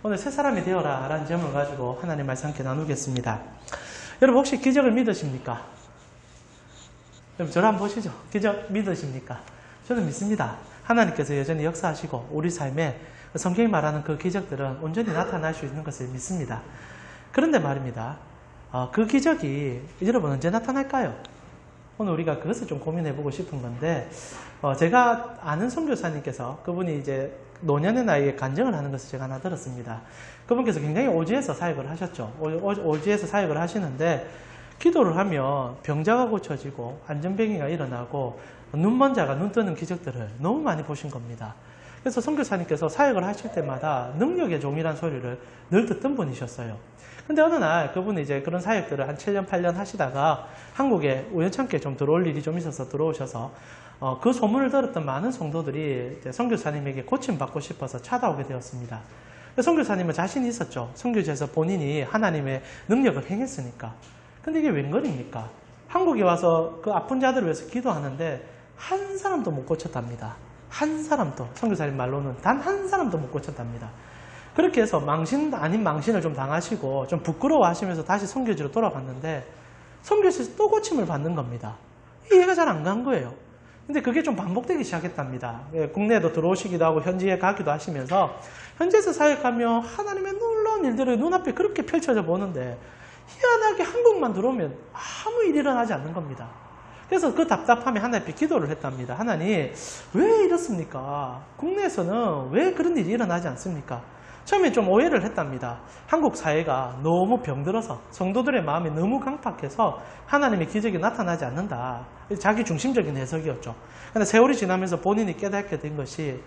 오늘 새 사람이 되어라 라는 점을 가지고 하나님 말씀 함께 나누겠습니다. 여러분 혹시 기적을 믿으십니까? 여러분 저를 한번 보시죠. 기적 믿으십니까? 저는 믿습니다. 하나님께서 여전히 역사하시고 우리 삶에 성경이 말하는 그 기적들은 온전히 나타날 수 있는 것을 믿습니다. 그런데 말입니다. 그 기적이 여러분 언제 나타날까요? 오늘 우리가 그것을 좀 고민해보고 싶은 건데, 제가 아는 선교사님께서 그분이 이제 노년의 나이에 간증을 하는 것을 제가 하나 들었습니다. 그분께서 굉장히 오지에서 사역을 하셨죠. 오지에서 사역을 하시는데, 기도를 하면 병자가 고쳐지고 안전병이가 일어나고 눈먼 자가 눈 뜨는 기적들을 너무 많이 보신 겁니다. 그래서 선교사님께서 사역을 하실 때마다 능력의 종이란 소리를 늘 듣던 분이셨어요. 근데 어느 날 그분이 이제 그런 사역들을 한 7년, 8년 하시다가 한국에 우연찮게 좀 들어올 일이 좀 있어서 들어오셔서 그 소문을 들었던 많은 성도들이 이제 선교사님에게 고침받고 싶어서 찾아오게 되었습니다. 선교사님은 자신이 있었죠. 선교지에서 본인이 하나님의 능력을 행했으니까. 근데 이게 웬걸입니까? 한국에 와서 그 아픈 자들을 위해서 기도하는데 한 사람도 못 고쳤답니다. 한 사람도, 선교사님 말로는 단 한 사람도 못 고쳤답니다. 그렇게 해서 망신 아닌 망신을 좀 당하시고 좀 부끄러워 하시면서 다시 선교지로 돌아갔는데 선교지에서 또 고침을 받는 겁니다. 이해가 잘 안 간 거예요. 근데 그게 좀 반복되기 시작했답니다. 국내에도 들어오시기도 하고 현지에 가기도 하시면서 현지에서 사역하며 하나님의 놀라운 일들을 눈앞에 그렇게 펼쳐져 보는데 희한하게 한국만 들어오면 아무 일이 일어나지 않는 겁니다. 그래서 그 답답함에 하나님께 기도를 했답니다. 하나님, 왜 이렇습니까? 국내에서는 왜 그런 일이 일어나지 않습니까? 처음에 좀 오해를 했답니다. 한국 사회가 너무 병들어서 성도들의 마음이 너무 강팍해서 하나님의 기적이 나타나지 않는다. 자기 중심적인 해석이었죠. 그런데 세월이 지나면서 본인이 깨닫게 된 것이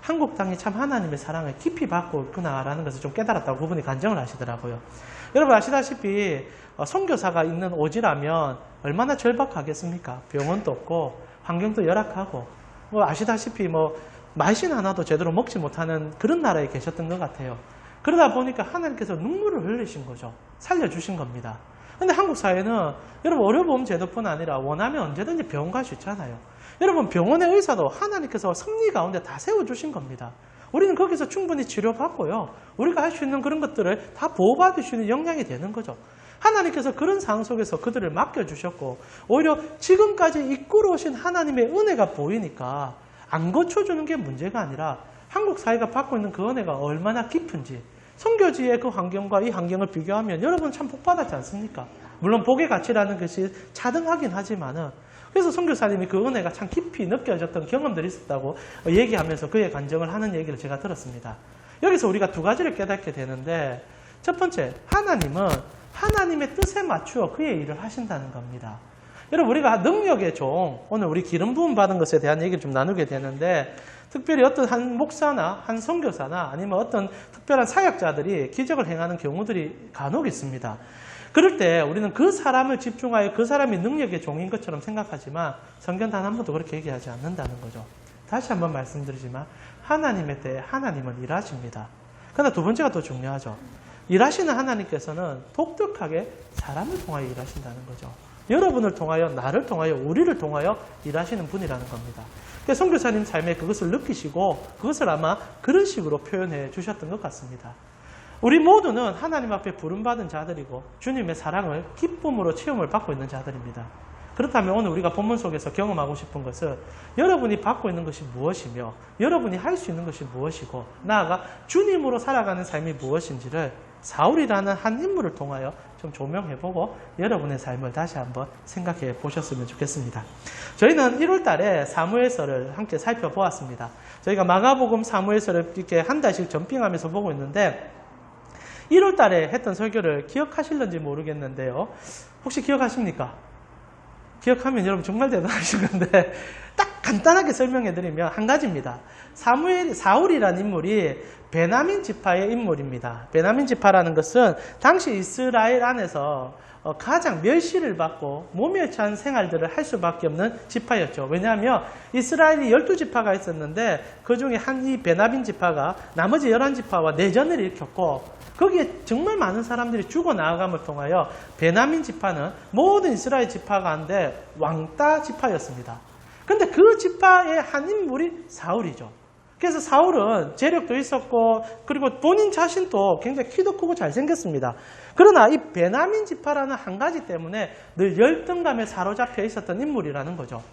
한국 땅이 참 하나님의 사랑을 깊이 받고 있구나라는 것을 좀 깨달았다고 그분이 간증을 하시더라고요. 여러분 아시다시피 선교사가 있는 오지라면 얼마나 절박하겠습니까? 병원도 없고 환경도 열악하고 아시다시피 말신 하나도 제대로 먹지 못하는 그런 나라에 계셨던 것 같아요. 그러다 보니까 하나님께서 눈물을 흘리신 거죠. 살려주신 겁니다. 근데 한국 사회는 여러분 의료보험 제도뿐 아니라 원하면 언제든지 병원 갈 수 있잖아요. 여러분 병원의 의사도 하나님께서 섭리 가운데 다 세워주신 겁니다. 우리는 거기서 충분히 치료받고요. 우리가 할 수 있는 그런 것들을 다 보호받을 수 있는 역량이 되는 거죠. 하나님께서 그런 상황 속에서 그들을 맡겨주셨고 오히려 지금까지 이끌어 오신 하나님의 은혜가 보이니까 안 고쳐주는 게 문제가 아니라 한국 사회가 받고 있는 그 은혜가 얼마나 깊은지 선교지의 그 환경과 이 환경을 비교하면 여러분 참 복받았지 않습니까? 물론 복의 가치라는 것이 차등하긴 하지만은 그래서 선교사님이 그 은혜가 참 깊이 느껴졌던 경험들이 있었다고 얘기하면서 그의 간증을 하는 얘기를 제가 들었습니다. 여기서 우리가 두 가지를 깨닫게 되는데 첫 번째, 하나님은 하나님의 뜻에 맞추어 그의 일을 하신다는 겁니다. 여러분 우리가 능력의 종, 오늘 우리 기름 부음 받은 것에 대한 얘기를 좀 나누게 되는데 특별히 어떤 한 목사나 한 선교사나 아니면 어떤 특별한 사역자들이 기적을 행하는 경우들이 간혹 있습니다. 그럴 때 우리는 그 사람을 집중하여 그 사람이 능력의 종인 것처럼 생각하지만 성경 단 한 번도 그렇게 얘기하지 않는다는 거죠. 다시 한번 말씀드리지만 하나님의 때에 하나님은 일하십니다. 그러나 두 번째가 더 중요하죠. 일하시는 하나님께서는 독특하게 사람을 통하여 일하신다는 거죠. 여러분을 통하여, 나를 통하여, 우리를 통하여 일하시는 분이라는 겁니다. 그래서 선교사님 삶에 그것을 느끼시고 그것을 아마 그런 식으로 표현해 주셨던 것 같습니다. 우리 모두는 하나님 앞에 부름받은 자들이고 주님의 사랑을 기쁨으로 체험을 받고 있는 자들입니다. 그렇다면 오늘 우리가 본문 속에서 경험하고 싶은 것은 여러분이 받고 있는 것이 무엇이며 여러분이 할 수 있는 것이 무엇이고 나아가 주님으로 살아가는 삶이 무엇인지를 사울이라는 한 인물을 통하여 좀 조명해보고 여러분의 삶을 다시 한번 생각해 보셨으면 좋겠습니다. 저희는 1월 달에 사무엘서를 함께 살펴보았습니다. 저희가 마가복음 사무엘서를 이렇게 한 달씩 점핑하면서 보고 있는데 1월 달에 했던 설교를 기억하실는지 모르겠는데요. 혹시 기억하십니까? 기억하면 여러분 정말 대단하신 건데 딱 간단하게 설명해드리면 한 가지입니다. 사울이라는 인물이 베냐민 지파의 인물입니다. 베냐민 지파라는 것은 당시 이스라엘 안에서 가장 멸시를 받고 모멸찬 생활들을 할 수밖에 없는 지파였죠. 왜냐하면 이스라엘이 12지파가 있었는데 그 중에 한 이 베냐민 지파가 나머지 11지파와 내전을 일으켰고 거기에 정말 많은 사람들이 죽어나감을 통하여 베냐민 지파는 모든 이스라엘 지파 가운데 왕따 지파였습니다. 그런데 그 지파의 한 인물이 사울이죠. 그래서 사울은 재력도 있었고 그리고 본인 자신도 굉장히 키도 크고 잘생겼습니다. 그러나 이 베냐민 지파라는 한 가지 때문에 늘 열등감에 사로잡혀 있었던 인물이라는 거죠.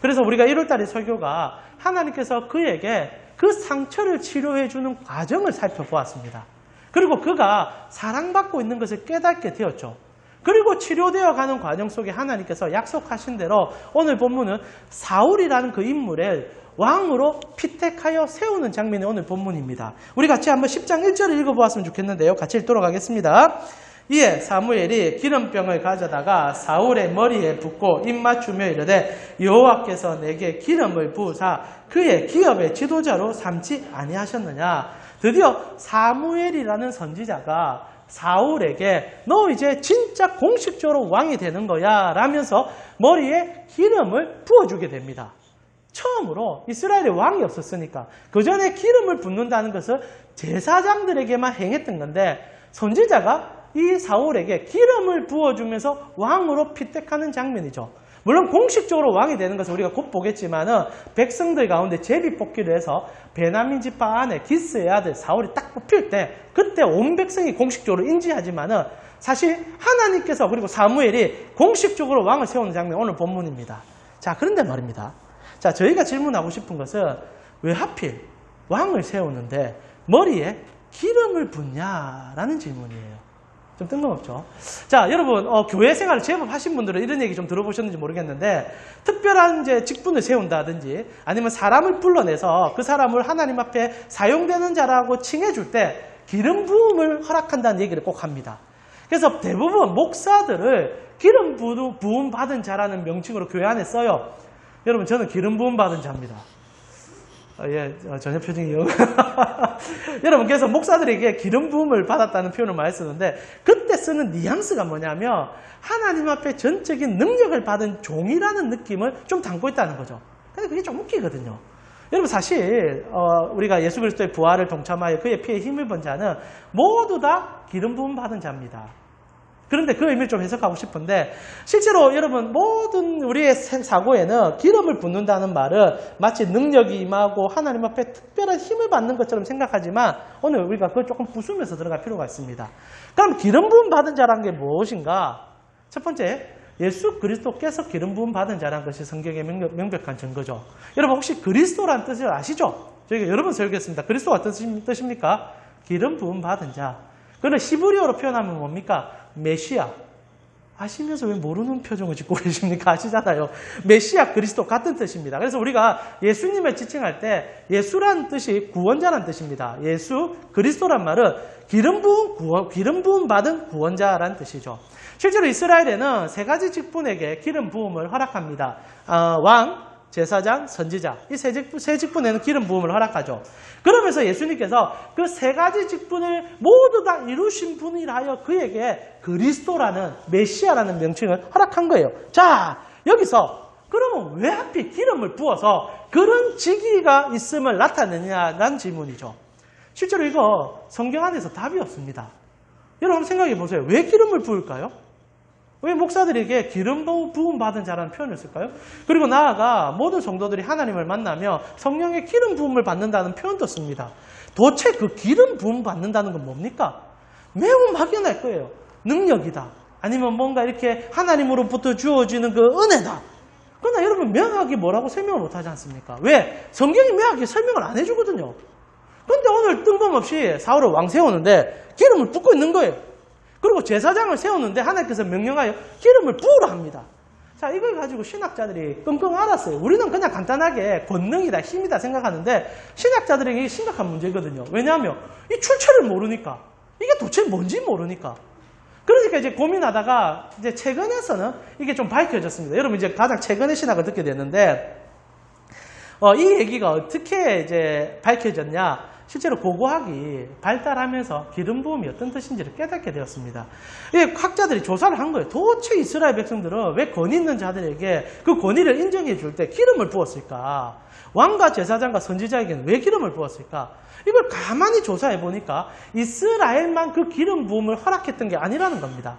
그래서 우리가 1월달의 설교가 하나님께서 그에게 그 상처를 치료해주는 과정을 살펴보았습니다. 그리고 그가 사랑받고 있는 것을 깨닫게 되었죠. 그리고 치료되어 가는 과정 속에 하나님께서 약속하신 대로 오늘 본문은 사울이라는 그 인물을 왕으로 피택하여 세우는 장면이 오늘 본문입니다. 우리 같이 한번 10장 1절을 읽어보았으면 좋겠는데요. 같이 읽도록 하겠습니다. 이에 사무엘이 기름병을 가져다가 사울의 머리에 붓고 입 맞추며 이르되 여호와께서 내게 기름을 부으사 그의 기업의 지도자로 삼지 아니하셨느냐. 드디어 사무엘이라는 선지자가 사울에게 너 이제 진짜 공식적으로 왕이 되는 거야 라면서 머리에 기름을 부어주게 됩니다. 처음으로 이스라엘에 왕이 없었으니까 그 전에 기름을 붓는다는 것을 제사장들에게만 행했던 건데 선지자가 이 사울에게 기름을 부어주면서 왕으로 피택하는 장면이죠. 물론 공식적으로 왕이 되는 것은 우리가 곧 보겠지만은 백성들 가운데 제비 뽑기를 해서 베냐민 지파 안에 기스의 아들 사울이 딱 뽑힐 때 그때 온 백성이 공식적으로 인지하지만은 사실 하나님께서 그리고 사무엘이 공식적으로 왕을 세우는 장면 오늘 본문입니다. 자, 그런데 말입니다. 자, 저희가 질문하고 싶은 것은 왜 하필 왕을 세우는데 머리에 기름을 붓냐라는 질문이에요. 좀 뜬금없죠. 자, 여러분 교회 생활을 제법 하신 분들은 이런 얘기 좀 들어보셨는지 모르겠는데 특별한 이제 직분을 세운다든지 아니면 사람을 불러내서 그 사람을 하나님 앞에 사용되는 자라고 칭해줄 때 기름 부음을 허락한다는 얘기를 꼭 합니다. 그래서 대부분 목사들을 기름 부음 받은 자라는 명칭으로 교회 안에 써요. 여러분 저는 기름 부음 받은 자입니다. 예, 전혀 표정이 여러분 그래서 목사들에게 기름 부음을 받았다는 표현을 많이 쓰는데 그때 쓰는 뉘앙스가 뭐냐면 하나님 앞에 전적인 능력을 받은 종이라는 느낌을 좀 담고 있다는 거죠. 근데 그게 좀 웃기거든요. 여러분 사실 우리가 예수 그리스도의 부활을 동참하여 그의 피에 힘을 본 자는 모두 다 기름 부음 받은 자입니다. 그런데 그 의미를 좀 해석하고 싶은데 실제로 여러분 모든 우리의 사고에는 기름을 붓는다는 말은 마치 능력이 임하고 하나님 앞에 특별한 힘을 받는 것처럼 생각하지만 오늘 우리가 그걸 조금 부수면서 들어갈 필요가 있습니다. 그럼 기름 부음 받은 자라는 게 무엇인가? 첫 번째, 예수 그리스도께서 기름 부음 받은 자라는 것이 성경의 명백한 증거죠. 여러분 혹시 그리스도란 뜻을 아시죠? 저희가 여러 번 설교했습니다. 그리스도가 뜻입니까? 기름 부음 받은 자. 그걸 히브리어로 표현하면 뭡니까? 메시아. 아시면서 왜 모르는 표정을 짓고 계십니까? 아시잖아요. 메시아 그리스도 같은 뜻입니다. 그래서 우리가 예수님을 지칭할 때 예수란 뜻이 구원자란 뜻입니다. 예수 그리스도란 말은 기름 부음 받은 구원자란 뜻이죠. 실제로 이스라엘에는 세 가지 직분에게 기름 부음을 허락합니다. 왕, 제사장, 선지자. 이 세 직분에는 기름 부음을 허락하죠. 그러면서 예수님께서 그 세 가지 직분을 모두 다 이루신 분이라여 그에게 그리스도라는 메시아라는 명칭을 허락한 거예요. 자, 여기서 그러면 왜 하필 기름을 부어서 그런 직위가 있음을 나타내냐라는 질문이죠. 실제로 이거 성경 안에서 답이 없습니다. 여러분 한번 생각해 보세요. 왜 기름을 부을까요? 왜 목사들에게 기름 부음 받은 자라는 표현을 쓸까요? 그리고 나아가 모든 성도들이 하나님을 만나며 성령의 기름 부음을 받는다는 표현도 씁니다. 도대체 그 기름 부음 받는다는 건 뭡니까? 매우 막연할 거예요. 능력이다. 아니면 뭔가 이렇게 하나님으로부터 주어지는 그 은혜다. 그러나 여러분 명확하게 뭐라고 설명을 못하지 않습니까? 왜? 성경이 명확하게 설명을 안 해주거든요. 그런데 오늘 뜬금없이 사울을 왕 세우는데 기름을 붓고 있는 거예요. 그리고 제사장을 세우는데 하나님께서 명령하여 기름을 부으라 합니다. 자, 이걸 가지고 신학자들이 끙끙 앓았어요. 우리는 그냥 간단하게 권능이다, 힘이다 생각하는데 신학자들에게 심각한 문제거든요. 왜냐하면 이 출처를 모르니까. 이게 도대체 뭔지 모르니까. 그러니까 이제 고민하다가 이제 최근에서는 이게 좀 밝혀졌습니다. 여러분 이제 가장 최근에 신학을 듣게 됐는데 이 얘기가 어떻게 이제 밝혀졌냐? 실제로 고고학이 발달하면서 기름 부음이 어떤 뜻인지를 깨닫게 되었습니다. 학자들이 조사를 한 거예요. 도대체 이스라엘 백성들은 왜 권위 있는 자들에게 그 권위를 인정해 줄 때 기름을 부었을까? 왕과 제사장과 선지자에게는 왜 기름을 부었을까? 이걸 가만히 조사해 보니까 이스라엘만 그 기름 부음을 허락했던 게 아니라는 겁니다.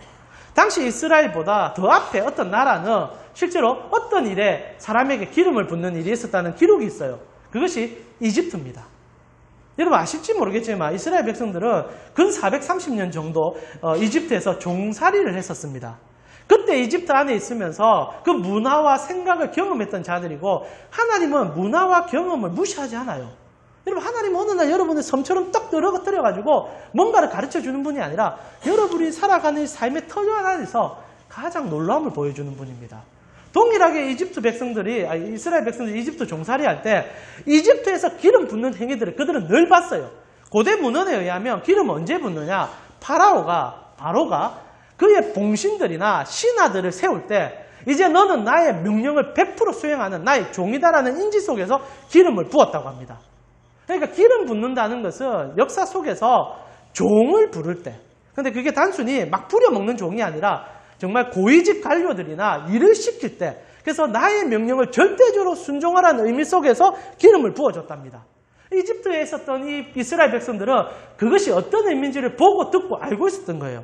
당시 이스라엘보다 더 앞에 어떤 나라는 실제로 어떤 일에 사람에게 기름을 붓는 일이 있었다는 기록이 있어요. 그것이 이집트입니다. 여러분 아실지 모르겠지만 이스라엘 백성들은 근 430년 정도 이집트에서 종살이를 했었습니다. 그때 이집트 안에 있으면서 그 문화와 생각을 경험했던 자들이고 하나님은 문화와 경험을 무시하지 않아요. 여러분 하나님은 어느 날 여러분의 섬처럼 떡 떨어뜨려가지고 뭔가를 가르쳐주는 분이 아니라 여러분이 살아가는 삶의 터전 안에서 가장 놀라움을 보여주는 분입니다. 동일하게 이스라엘 백성들이 이집트 종살이 할 때 이집트에서 기름 붓는 행위들을 그들은 늘 봤어요. 고대 문헌에 의하면 기름 언제 붓느냐? 바로가 그의 봉신들이나 신하들을 세울 때 이제 너는 나의 명령을 100% 수행하는 나의 종이다라는 인지 속에서 기름을 부었다고 합니다. 그러니까 기름 붓는다는 것은 역사 속에서 종을 부를 때, 근데 그게 단순히 막 부려먹는 종이 아니라 정말 고위직 관료들이나 일을 시킬 때, 그래서 나의 명령을 절대적으로 순종하라는 의미 속에서 기름을 부어줬답니다. 이집트에 있었던 이 이스라엘 백성들은 그것이 어떤 의미인지를 보고 듣고 알고 있었던 거예요.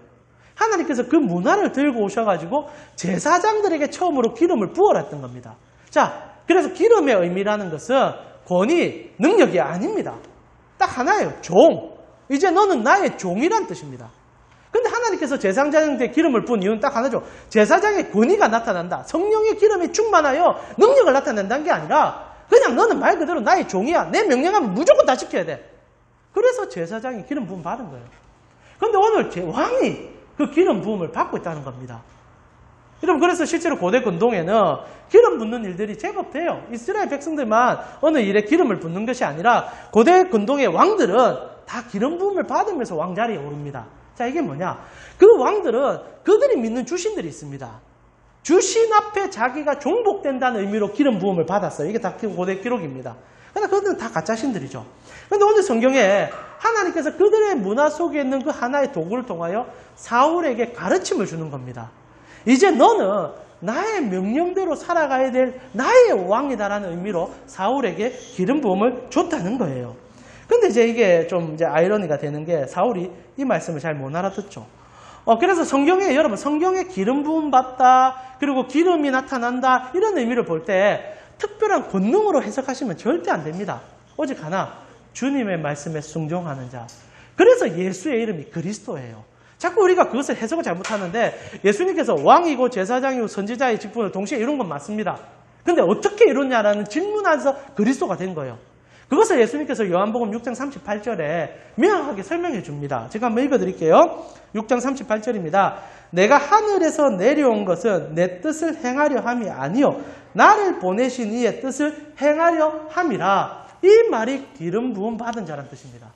하나님께서 그 문화를 들고 오셔가지고 제사장들에게 처음으로 기름을 부어놨던 겁니다. 자, 그래서 기름의 의미라는 것은 권위, 능력이 아닙니다. 딱 하나예요. 종. 이제 너는 나의 종이란 뜻입니다. 근데 하나님께서 제사장한테 기름을 부은 이유는 딱 하나죠. 제사장의 권위가 나타난다. 성령의 기름이 충만하여 능력을 나타낸다는 게 아니라 그냥 너는 말 그대로 나의 종이야. 내 명령하면 무조건 다 지켜야 돼. 그래서 제사장이 기름 부음 받은 거예요. 근데 오늘 왕이 그 기름 부음을 받고 있다는 겁니다. 여러분, 그래서 실제로 고대 근동에는 기름 붓는 일들이 제법 돼요. 이스라엘 백성들만 어느 일에 기름을 붓는 것이 아니라 고대 근동의 왕들은 다 기름 부음을 받으면서 왕자리에 오릅니다. 자, 이게 뭐냐? 그 왕들은 그들이 믿는 주신들이 있습니다. 주신 앞에 자기가 종복된다는 의미로 기름 부음을 받았어요. 이게 다 고대 기록입니다. 그러나 그들은 다 가짜신들이죠. 그런데 오늘 성경에 하나님께서 그들의 문화 속에 있는 그 하나의 도구를 통하여 사울에게 가르침을 주는 겁니다. 이제 너는 나의 명령대로 살아가야 될 나의 왕이다라는 의미로 사울에게 기름 부음을 줬다는 거예요. 근데 이제 이게 좀 이제 아이러니가 되는 게 사울이 이 말씀을 잘 못 알아듣죠. 그래서 여러분 성경에 기름 부음 받다, 그리고 기름이 나타난다, 이런 의미를 볼 때 특별한 권능으로 해석하시면 절대 안 됩니다. 오직 하나, 주님의 말씀에 순종하는 자. 그래서 예수의 이름이 그리스도예요. 자꾸 우리가 그것을 해석을 잘못하는데 예수님께서 왕이고 제사장이고 선지자의 직분을 동시에 이룬 건 맞습니다. 근데 어떻게 이뤘냐라는 질문 안에서 그리스도가 된 거예요. 그것을 예수님께서 요한복음 6장 38절에 명확하게 설명해 줍니다. 제가 한번 읽어드릴게요. 6장 38절입니다. 내가 하늘에서 내려온 것은 내 뜻을 행하려 함이 아니요 나를 보내신 이의 뜻을 행하려 함이라. 이 말이 기름 부음 받은 자란 뜻입니다.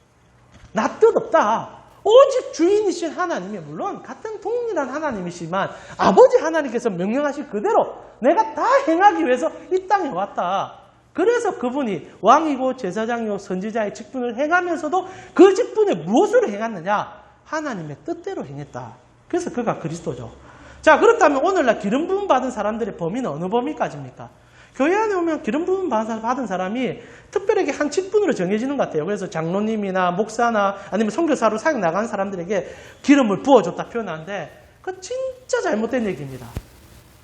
나 뜻 없다. 오직 주인이신 하나님이, 물론 같은 동일한 하나님이시지만 아버지 하나님께서 명령하신 그대로 내가 다 행하기 위해서 이 땅에 왔다. 그래서 그분이 왕이고 제사장이고 선지자의 직분을 행하면서도 그 직분에 무엇으로 행했느냐? 하나님의 뜻대로 행했다. 그래서 그가 그리스도죠. 자, 그렇다면 오늘날 기름 부음 받은 사람들의 범위는 어느 범위까지입니까? 교회 안에 오면 기름 부음 받은 사람이 특별하게 한 직분으로 정해지는 것 같아요. 그래서 장로님이나 목사나 아니면 선교사로 사역 나간 사람들에게 기름을 부어줬다 표현하는데 그건 진짜 잘못된 얘기입니다.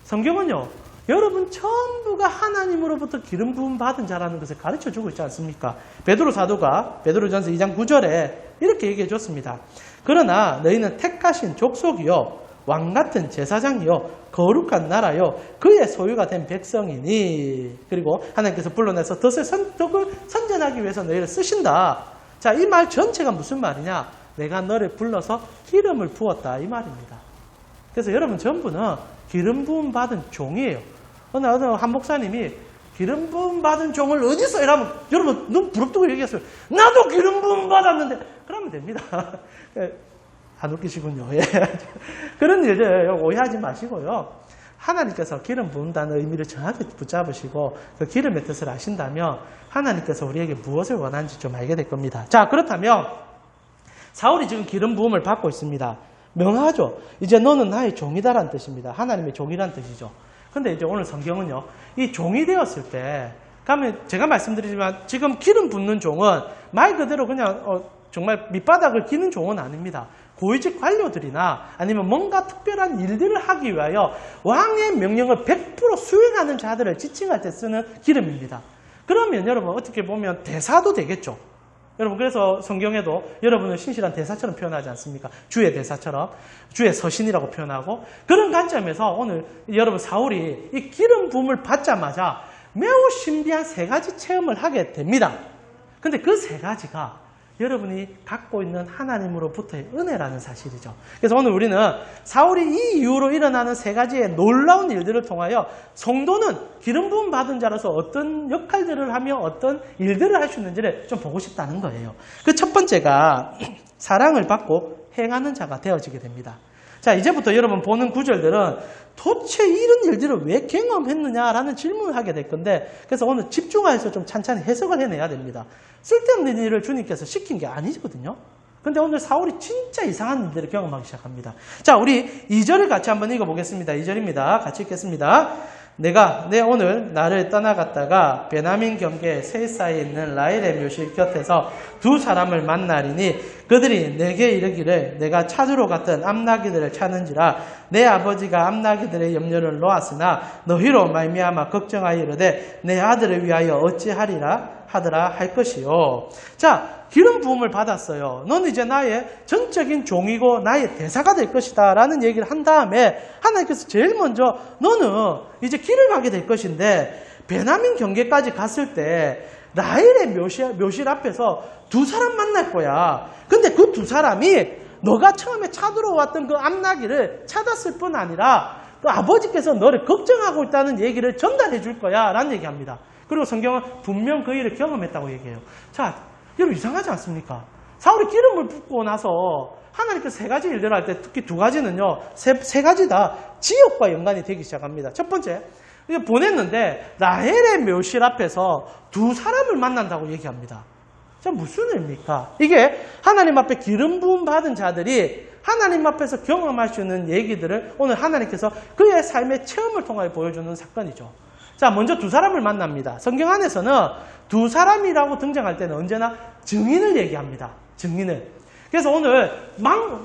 성경은요, 여러분 전부가 하나님으로부터 기름 부음 받은 자라는 것을 가르쳐주고 있지 않습니까? 베드로 사도가 베드로전서 2장 9절에 이렇게 얘기해 줬습니다. 그러나 너희는 택하신 족속이요 왕같은 제사장이요 거룩한 나라요 그의 소유가 된 백성이니. 그리고 하나님께서 불러내서 덕을 선전하기 위해서 너희를 쓰신다. 자, 이 말 전체가 무슨 말이냐? 내가 너를 불러서 기름을 부었다, 이 말입니다. 그래서 여러분 전부는 기름 부음 받은 종이에요. 어느 한 목사님이 기름 부음 받은 종을 어디서 이러면 여러분 눈 부릅뜨고 얘기했어요. 나도 기름 부음 받았는데. 그러면 됩니다. 안 웃기시군요. 예. 그런 일들 오해하지 마시고요. 하나님께서 기름 부은다는 의미를 정확히 붙잡으시고 그 기름의 뜻을 아신다면 하나님께서 우리에게 무엇을 원하는지 좀 알게 될 겁니다. 자, 그렇다면 사울이 지금 기름 부음을 받고 있습니다. 명하죠. 이제 너는 나의 종이다라는 뜻입니다. 하나님의 종이라는 뜻이죠. 근데 이제 오늘 성경은요, 이 종이 되었을 때, 가면 제가 말씀드리지만 지금 기름 붓는 종은 말 그대로 그냥 정말 밑바닥을 기는 종은 아닙니다. 고위직 관료들이나 아니면 뭔가 특별한 일들을 하기 위하여 왕의 명령을 100% 수행하는 자들을 지칭할 때 쓰는 기름입니다. 그러면 여러분 어떻게 보면 대사도 되겠죠. 여러분 그래서 성경에도 여러분을 신실한 대사처럼 표현하지 않습니까? 주의 대사처럼 주의 서신이라고 표현하고 그런 관점에서 오늘 여러분 사울이 이 기름 부음을 받자마자 매우 신비한 세 가지 체험을 하게 됩니다. 근데 그 세 가지가 여러분이 갖고 있는 하나님으로부터의 은혜라는 사실이죠. 그래서 오늘 우리는 사울이 이 이후로 일어나는 세 가지의 놀라운 일들을 통하여 성도는 기름 부음 받은 자로서 어떤 역할들을 하며 어떤 일들을 할 수 있는지를 좀 보고 싶다는 거예요. 그 첫 번째가 사랑을 받고 행하는 자가 되어지게 됩니다. 자, 이제부터 여러분 보는 구절들은 도대체 이런 일들을 왜 경험했느냐라는 질문을 하게 될 건데 그래서 오늘 집중해서 좀 찬찬히 해석을 해내야 됩니다. 쓸데없는 일을 주님께서 시킨 게 아니거든요. 근데 오늘 사울이 진짜 이상한 일들을 경험하기 시작합니다. 자, 우리 2절을 같이 한번 읽어보겠습니다. 2절입니다. 같이 읽겠습니다. 내가 오늘 나를 떠나갔다가 베냐민 경계 세이사에 있는 라헬의 묘실 곁에서 두 사람을 만나리니 그들이 내게 이르기를 내가 찾으러 갔던 암나기들을 찾는지라 내 아버지가 암나기들의 염려를 놓았으나 너희로 말미암아 걱정하여 이르되 내 아들을 위하여 어찌하리라 하더라 할 것이요. 자, 기름 부음을 받았어요. 너는 이제 나의 전적인 종이고 나의 대사가 될 것이다 라는 얘기를 한 다음에 하나님께서 제일 먼저 너는 이제 길을 가게 될 것인데 베냐민 경계까지 갔을 때 라헬의 묘실 앞에서 두 사람 만날 거야. 근데 그 두 사람이 너가 처음에 찾으러 왔던 그 암나기를 찾았을 뿐 아니라 그 아버지께서 너를 걱정하고 있다는 얘기를 전달해 줄 거야 라는 얘기합니다. 그리고 성경은 분명 그 일을 경험했다고 얘기해요. 자, 여러분 이상하지 않습니까? 사울이 기름을 붓고 나서 하나님께서 세 가지 일들을 할 때 특히 두 가지는요. 세 가지 다 지역과 연관이 되기 시작합니다. 첫 번째, 보냈는데 라헬의 묘실 앞에서 두 사람을 만난다고 얘기합니다. 자, 무슨 의미입니까? 이게 하나님 앞에 기름 부음 받은 자들이 하나님 앞에서 경험할 수 있는 얘기들을 오늘 하나님께서 그의 삶의 체험을 통하여 보여주는 사건이죠. 자, 먼저 두 사람을 만납니다. 성경 안에서는 두 사람이라고 등장할 때는 언제나 증인을 얘기합니다. 증인을. 그래서 오늘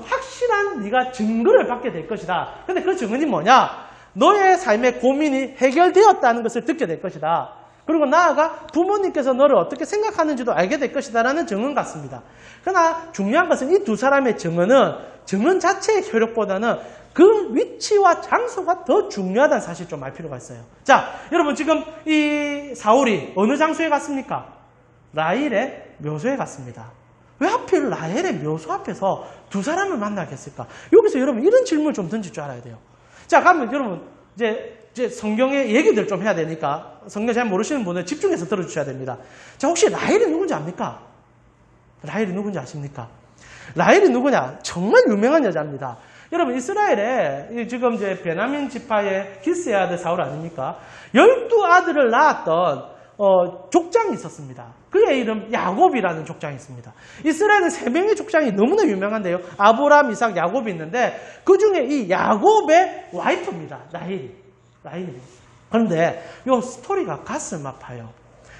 확실한 네가 증거를 받게 될 것이다. 근데 그 증언이 뭐냐? 너의 삶의 고민이 해결되었다는 것을 듣게 될 것이다. 그리고 나아가 부모님께서 너를 어떻게 생각하는지도 알게 될 것이다 라는 증언 같습니다. 그러나 중요한 것은 이 두 사람의 증언은 증언 자체의 효력보다는 그 위치와 장소가 더 중요하다는 사실 좀 알 필요가 있어요. 자, 여러분 지금 이 사울이 어느 장소에 갔습니까? 라헬의 묘소에 갔습니다. 왜 하필 라헬의 묘소 앞에서 두 사람을 만나겠을까? 여기서 여러분 이런 질문을 좀 던질 줄 알아야 돼요. 자, 그러면 여러분 이제 성경의 얘기들 좀 해야 되니까 성경 잘 모르시는 분은 집중해서 들어주셔야 됩니다. 자, 혹시 라헬이 누군지 압니까? 라헬이 누군지 아십니까? 라헬이 누구냐? 정말 유명한 여자입니다. 여러분 이스라엘에 지금 이제 베냐민 지파의 기스의 아들 사울 아닙니까? 12아들을 낳았던 족장이 있었습니다. 그의 이름 야곱이라는 족장이 있습니다. 이스라엘은 3명의 족장이 너무나 유명한데요. 아브라함, 이삭, 야곱이 있는데 그 중에 이 야곱의 와이프입니다. 라헬이. 그런데 이 스토리가 가슴 아파요.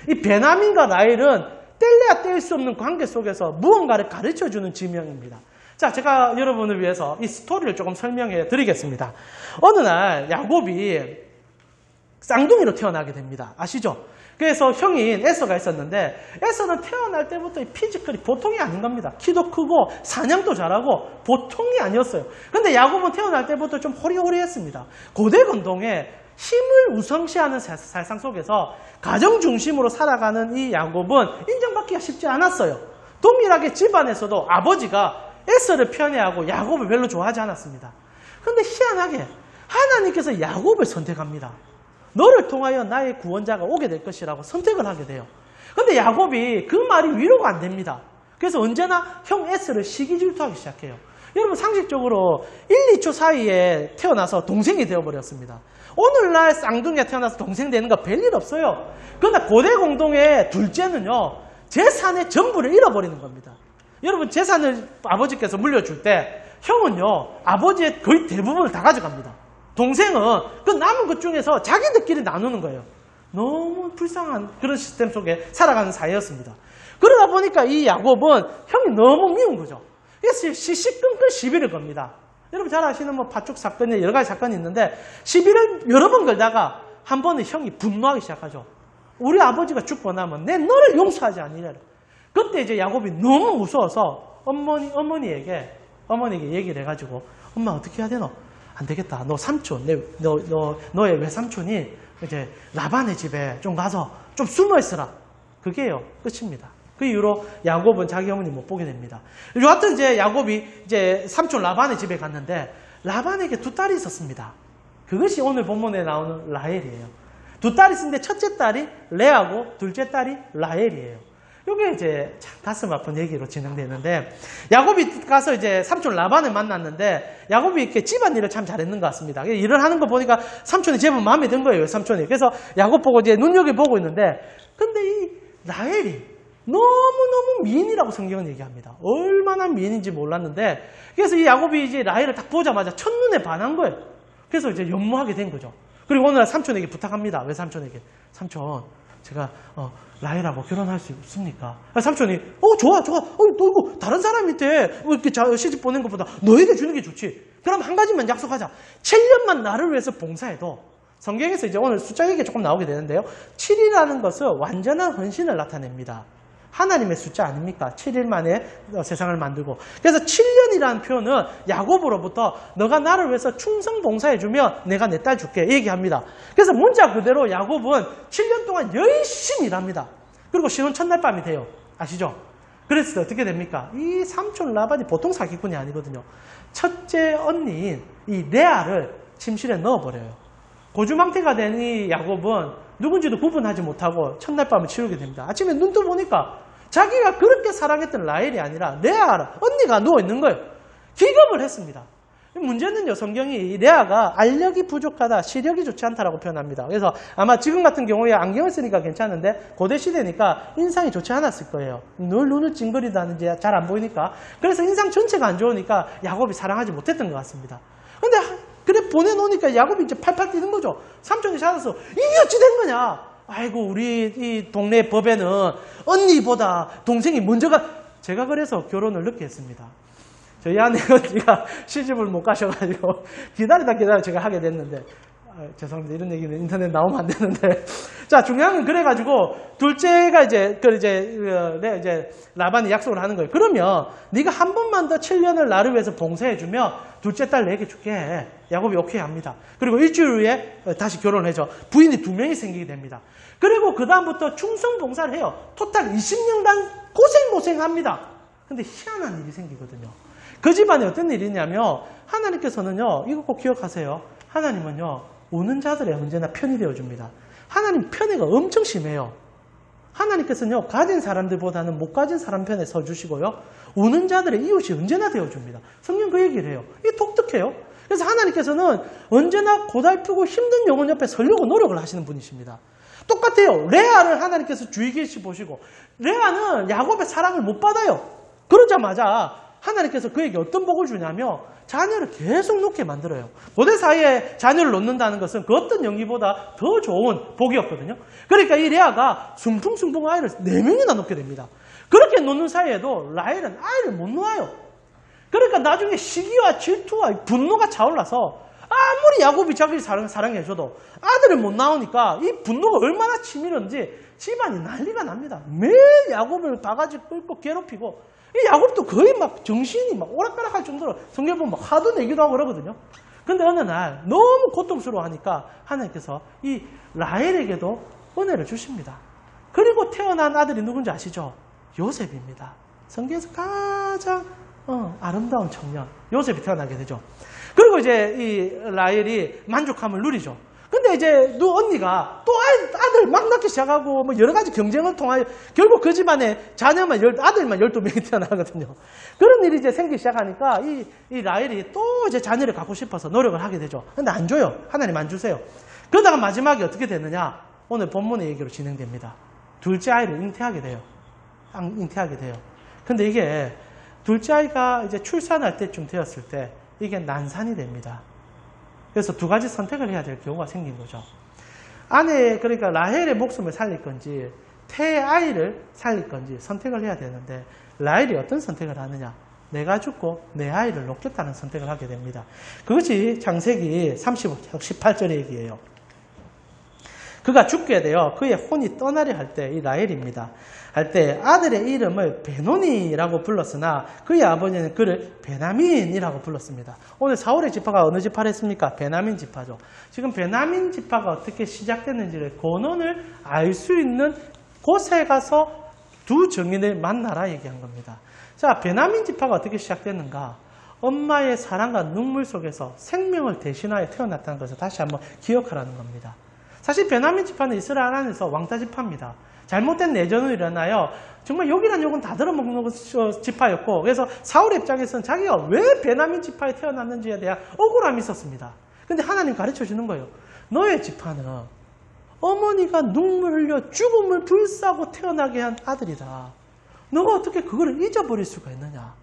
이 베냐민과 라헬은 뗄래야 뗄 수 없는 관계 속에서 무언가를 가르쳐주는 지명입니다. 자, 제가 여러분을 위해서 이 스토리를 조금 설명해 드리겠습니다. 어느 날 야곱이 쌍둥이로 태어나게 됩니다. 아시죠? 그래서 형인 에서가 있었는데 에서는 태어날 때부터 피지컬이 보통이 아닌 겁니다. 키도 크고 사냥도 잘하고 보통이 아니었어요. 근데 야곱은 태어날 때부터 좀 호리호리했습니다. 고대 건동에 힘을 우선시하는 세상 속에서 가정 중심으로 살아가는 이 야곱은 인정받기가 쉽지 않았어요. 동일하게 집안에서도 아버지가 에서를 편애하고 야곱을 별로 좋아하지 않았습니다. 그런데 희한하게 하나님께서 야곱을 선택합니다. 너를 통하여 나의 구원자가 오게 될 것이라고 선택을 하게 돼요. 그런데 야곱이 그 말이 위로가 안 됩니다. 그래서 언제나 형 에서를 시기 질투하기 시작해요. 여러분 상식적으로 1, 2초 사이에 태어나서 동생이 되어버렸습니다. 오늘날 쌍둥이가 태어나서 동생 되는 거 별일 없어요. 그러나 고대 공동의 둘째는요, 재산의 전부를 잃어버리는 겁니다. 여러분 재산을 아버지께서 물려줄 때 형은요, 아버지의 거의 대부분을 다 가져갑니다. 동생은 그 남은 것 중에서 자기들끼리 나누는 거예요. 너무 불쌍한 그런 시스템 속에 살아가는 사이였습니다. 그러다 보니까 이 야곱은 형이 너무 미운 거죠. 그래서 시시끈끈 시비를 겁니다. 여러분 잘 아시는 뭐 파축 사건이 여러 가지 사건이 있는데 시비를 여러 번 걸다가 한 번은 형이 분노하기 시작하죠. 우리 아버지가 죽고 나면 내 너를 용서하지 않으리라. 그때 이제 야곱이 너무 무서워서 어머니에게 얘기를 해가지고 엄마 어떻게 해야 되노? 안 되겠다. 너 삼촌, 너의 외삼촌이 이제 라반의 집에 좀 가서 좀 숨어 있으라. 그게요. 끝입니다. 그 이후로 야곱은 자기 어머니 못 보게 됩니다. 여하튼 이제 야곱이 이제 삼촌 라반의 집에 갔는데 라반에게 두 딸이 있었습니다. 그것이 오늘 본문에 나오는 라헬이에요. 두 딸이 있는데 첫째 딸이 레아고 둘째 딸이 라헬이에요. 이게 이제 참 가슴 아픈 얘기로 진행되는데 야곱이 가서 이제 삼촌 라반을 만났는데 야곱이 이렇게 집안일을 참 잘했는 것 같습니다. 일을 하는 거 보니까 삼촌이 제법 마음에 든 거예요. 삼촌이. 그래서 야곱 보고 이제 눈여겨보고 있는데 근데 이 라헬이 너무너무 미인이라고 성경은 얘기합니다. 얼마나 미인인지 몰랐는데 그래서 이 야곱이 이제 라헬을 딱 보자마자 첫눈에 반한 거예요. 그래서 이제 연모하게 된 거죠. 그리고 오늘 삼촌에게 부탁합니다. 왜 삼촌에게? 삼촌, 제가 라헬하고 결혼할 수 있습니까? 삼촌이 좋아. 너 이거 다른 사람한테 이렇게 시집 보낸 것보다 너에게 주는 게 좋지. 그럼 한 가지만 약속하자. 7년만 나를 위해서 봉사해도 성경에서 이제 오늘 숫자 얘기 조금 나오게 되는데요. 7이라는 것은 완전한 헌신을 나타냅니다. 하나님의 숫자 아닙니까? 7일 만에 세상을 만들고. 그래서 7년이라는 표현은 야곱으로부터 너가 나를 위해서 충성 봉사해주면 내가 내 딸 줄게 얘기합니다. 그래서 문자 그대로 야곱은 7년 동안 열심히 일합니다. 그리고 신혼 첫날 밤이 돼요. 아시죠? 그래서 어떻게 됩니까? 이 삼촌 라반이 보통 사기꾼이 아니거든요. 첫째 언니인 이 레아를 침실에 넣어버려요. 고주망태가 된 이 야곱은 누군지도 구분하지 못하고 첫날 밤을 치르게 됩니다. 아침에 눈 떠 보니까 자기가 그렇게 사랑했던 라헬이 아니라 레아 언니가 누워있는 거예요. 기겁을 했습니다. 문제는요, 성경이 레아가 알력이 부족하다, 시력이 좋지 않다라고 표현합니다. 그래서 아마 지금 같은 경우에 안경을 쓰니까 괜찮은데 고대 시대니까 인상이 좋지 않았을 거예요. 늘 눈을 찡그리다는지 잘 안 보이니까. 그래서 인상 전체가 안 좋으니까 야곱이 사랑하지 못했던 것 같습니다. 근데 그래 보내놓으니까 야곱이 이제 팔팔 뛰는 거죠. 삼촌이 찾아서 이게 어찌 된 거냐. 아이고 우리 이 동네 법에는 언니보다 동생이 먼저가. 제가 그래서 결혼을 늦게 했습니다. 저희 아내 언니가 시집을 못 가셔가지고 기다리다 제가 하게 됐는데 죄송합니다. 이런 얘기는 인터넷 나오면 안 되는데. 자, 중요한 건 그래가지고 둘째가 이제 라반이 약속을 하는 거예요. 그러면 네가 한 번만 더 7년을 나를 위해서 봉사해주면 둘째 딸 내게 줄게. 야곱이 오케이 합니다. 그리고 일주일 후에 다시 결혼을 해줘. 부인이 2명이 생기게 됩니다. 그리고 그 다음부터 충성 봉사를 해요. 토탈 20년간 고생합니다. 근데 희한한 일이 생기거든요. 그 집안에 어떤 일이 있냐면 하나님께서는요, 이거 꼭 기억하세요. 하나님은요, 우는 자들의 언제나 편이 되어줍니다. 하나님 편애가 엄청 심해요. 하나님께서는요, 가진 사람들보다는 못 가진 사람 편에 서주시고요, 우는 자들의 이웃이 언제나 되어줍니다. 성경 그 얘기를 해요. 이게 독특해요. 그래서 하나님께서는 언제나 고달프고 힘든 영혼 옆에 서려고 노력을 하시는 분이십니다. 똑같아요. 레아를 하나님께서 주의 깊이 보시고, 레아는 야곱의 사랑을 못 받아요. 그러자마자 하나님께서 그에게 어떤 복을 주냐면 자녀를 계속 놓게 만들어요. 고대 사이에 자녀를 놓는다는 것은 그 어떤 영기보다 더 좋은 복이었거든요. 그러니까 이 레아가 숭풍숭풍 아이를 4명이나 놓게 됩니다. 그렇게 놓는 사이에도 라헬은 아이를 못 놓아요. 그러니까 나중에 시기와 질투와 분노가 차올라서 아무리 야곱이 자기를 사랑해줘도 아들을 못 낳으니까 이 분노가 얼마나 치밀었는지 집안이 난리가 납니다. 매일 야곱을 바가지 끌고 괴롭히고, 이 야곱도 거의 막 정신이 막 오락가락할 정도로 성경 보면 막 화도 내기도 하고 그러거든요. 근데 어느 날 너무 고통스러워하니까 하나님께서 이 라헬에게도 은혜를 주십니다. 그리고 태어난 아들이 누군지 아시죠? 요셉입니다. 성경에서 가장 아름다운 청년 요셉이 태어나게 되죠. 그리고 이제 이 라헬이 만족함을 누리죠. 근데 이제 언니가 또 아들 막 낳기 시작하고 뭐 여러 가지 경쟁을 통하여 결국 그 집안에 아들만 12명이 태어나거든요. 그런 일이 이제 생기기 시작하니까 이 라헬이 또 이제 자녀를 갖고 싶어서 노력을 하게 되죠. 근데 안 줘요. 하나님 안 주세요. 그러다가 마지막에 어떻게 되느냐? 오늘 본문의 얘기로 진행됩니다. 둘째 아이를 잉태하게 돼요. 근데 이게 둘째 아이가 이제 출산할 때쯤 되었을 때 이게 난산이 됩니다. 그래서 두 가지 선택을 해야 될 경우가 생긴 거죠. 그러니까 라헬의 목숨을 살릴 건지 태의 아이를 살릴 건지 선택을 해야 되는데 라헬이 어떤 선택을 하느냐? 내가 죽고 내 아이를 놓겠다는 선택을 하게 됩니다. 그것이 창세기 18절의 얘기예요. 그가 죽게 되어 그의 혼이 떠나려 할 때, 이 라헬입니다. 할 때 아들의 이름을 베노니라고 불렀으나 그의 아버지는 그를 베냐민이라고 불렀습니다. 오늘 사울의 지파가 어느 지파를 했습니까? 베냐민 지파죠. 지금 베냐민 지파가 어떻게 시작됐는지를 근원을 알 수 있는 곳에 가서 두 증인을 만나라 얘기한 겁니다. 자, 베냐민 지파가 어떻게 시작됐는가? 엄마의 사랑과 눈물 속에서 생명을 대신하여 태어났다는 것을 다시 한번 기억하라는 겁니다. 사실 베냐민 지파는 이스라엘 안에서 왕따 지파입니다. 잘못된 내전으로 일어나요. 정말 욕이란 욕은 다 들어먹는 지파였고, 그래서 사울의 입장에서는 자기가 왜 베냐민 지파에 태어났는지에 대한 억울함이 있었습니다. 근데 하나님 가르쳐 주는 거예요. 너의 지파는 어머니가 눈물 흘려 죽음을 불사고 태어나게 한 아들이다. 너가 어떻게 그거를 잊어버릴 수가 있느냐.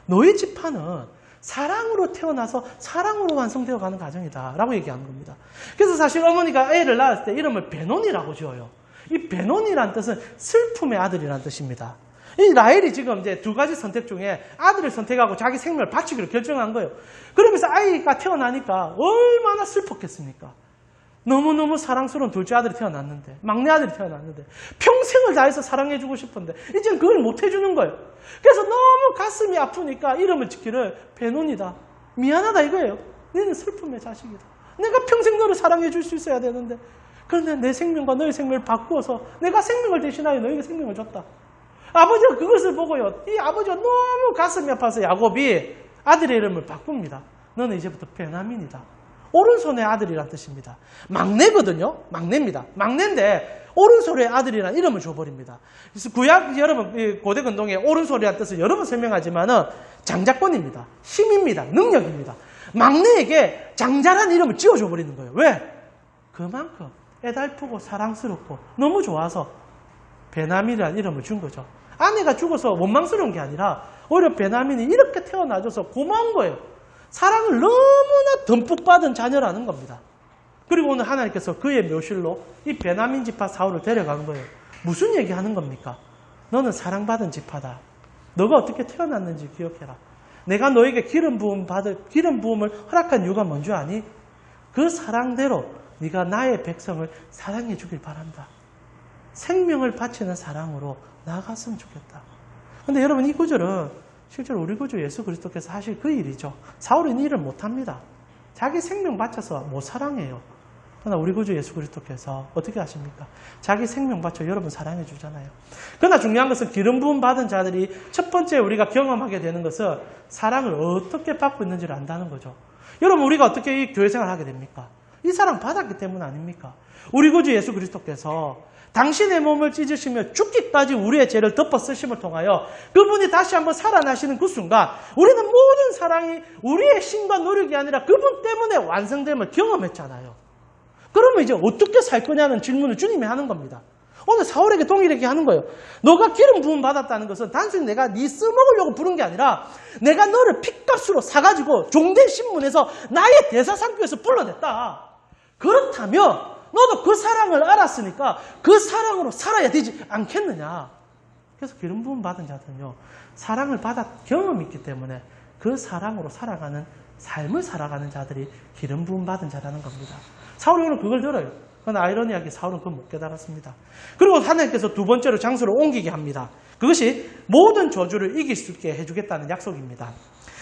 너의 지파는 사랑으로 태어나서 사랑으로 완성되어 가는 가정이다 라고 얘기하는 겁니다. 그래서 사실 어머니가 애를 낳았을 때 이름을 베논이라고 지어요. 이 베논이란 뜻은 슬픔의 아들이란 뜻입니다. 이 라헬이 지금 이제 두 가지 선택 중에 아들을 선택하고 자기 생명을 바치기로 결정한 거예요. 그러면서 아이가 태어나니까 얼마나 슬펐겠습니까? 너무너무 사랑스러운 둘째 아들이 태어났는데, 막내 아들이 태어났는데, 평생을 다해서 사랑해주고 싶은데, 이제는 그걸 못 해주는 거예요. 그래서 너무 가슴이 아프니까 이름을 짓기를 베논이다. 미안하다 이거예요. 너는 슬픔의 자식이다. 내가 평생 너를 사랑해줄 수 있어야 되는데, 그런데 내 생명과 너의 생명을 바꾸어서 내가 생명을 대신하여 너에게 생명을 줬다. 아버지가 그것을 보고요. 이 아버지가 너무 가슴이 아파서 야곱이 아들의 이름을 바꿉니다. 너는 이제부터 베냐민이다. 오른손의 아들이란 뜻입니다. 막내거든요. 막내입니다. 막내인데 오른손의 아들이란 이름을 줘버립니다. 그래서 구약 여러분 고대 근동에 오른손이란 뜻을 여러 번 설명하지만은 장자권입니다. 힘입니다. 능력입니다. 막내에게 장자란 이름을 지어줘버리는 거예요. 왜? 그만큼 애달프고 사랑스럽고 너무 좋아서 베냐민이라는 이름을 준 거죠. 아내가 죽어서 원망스러운 게 아니라 오히려 베냐민이 이렇게 태어나줘서 고마운 거예요. 사랑을 너무나 듬뿍 받은 자녀라는 겁니다. 그리고 오늘 하나님께서 그의 묘실로 이 베냐민 지파 사울을 데려간 거예요. 무슨 얘기하는 겁니까? 너는 사랑받은 지파다. 너가 어떻게 태어났는지 기억해라. 내가 너에게 기름 부음을 허락한 이유가 뭔지 아니? 그 사랑대로 네가 나의 백성을 사랑해 주길 바란다. 생명을 바치는 사랑으로 나아갔으면 좋겠다. 근데 여러분 이 구절은 실제로 우리 구주 예수 그리스도께서 하실 그 일이죠. 사울은 이 일을 못합니다. 자기 생명 바쳐서 못 사랑해요. 그러나 우리 구주 예수 그리스도께서 어떻게 하십니까? 자기 생명 바쳐 여러분 사랑해 주잖아요. 그러나 중요한 것은 기름 부음 받은 자들이 첫 번째 우리가 경험하게 되는 것은 사랑을 어떻게 받고 있는지를 안다는 거죠. 여러분 우리가 어떻게 이 교회 생활을 하게 됩니까? 이 사랑 받았기 때문 아닙니까? 우리 구주 예수 그리스도께서 당신의 몸을 찢으시며 죽기까지 우리의 죄를 덮어 쓰심을 통하여 그분이 다시 한번 살아나시는 그 순간 우리는 모든 사랑이 우리의 힘과 노력이 아니라 그분 때문에 완성됨을 경험했잖아요. 그러면 이제 어떻게 살 거냐는 질문을 주님이 하는 겁니다. 오늘 사울에게 동일하게 하는 거예요. 너가 기름 부음 받았다는 것은 단순히 내가 네 써먹으려고 부른 게 아니라 내가 너를 핏값으로 사가지고 종된 신문에서 나의 대사상규에서 불러냈다. 그렇다면 너도 그 사랑을 알았으니까 그 사랑으로 살아야 되지 않겠느냐. 그래서 기름 부음 받은 자들은요. 사랑을 받아 경험이 있기 때문에 그 사랑으로 살아가는 삶을 살아가는 자들이 기름 부음 받은 자라는 겁니다. 사울이 오늘 그걸 들어요. 그러나 아이러니하게 사울은 그걸 못 깨달았습니다. 그리고 하나님께서 두 번째로 장소를 옮기게 합니다. 그것이 모든 저주를 이길 수 있게 해주겠다는 약속입니다.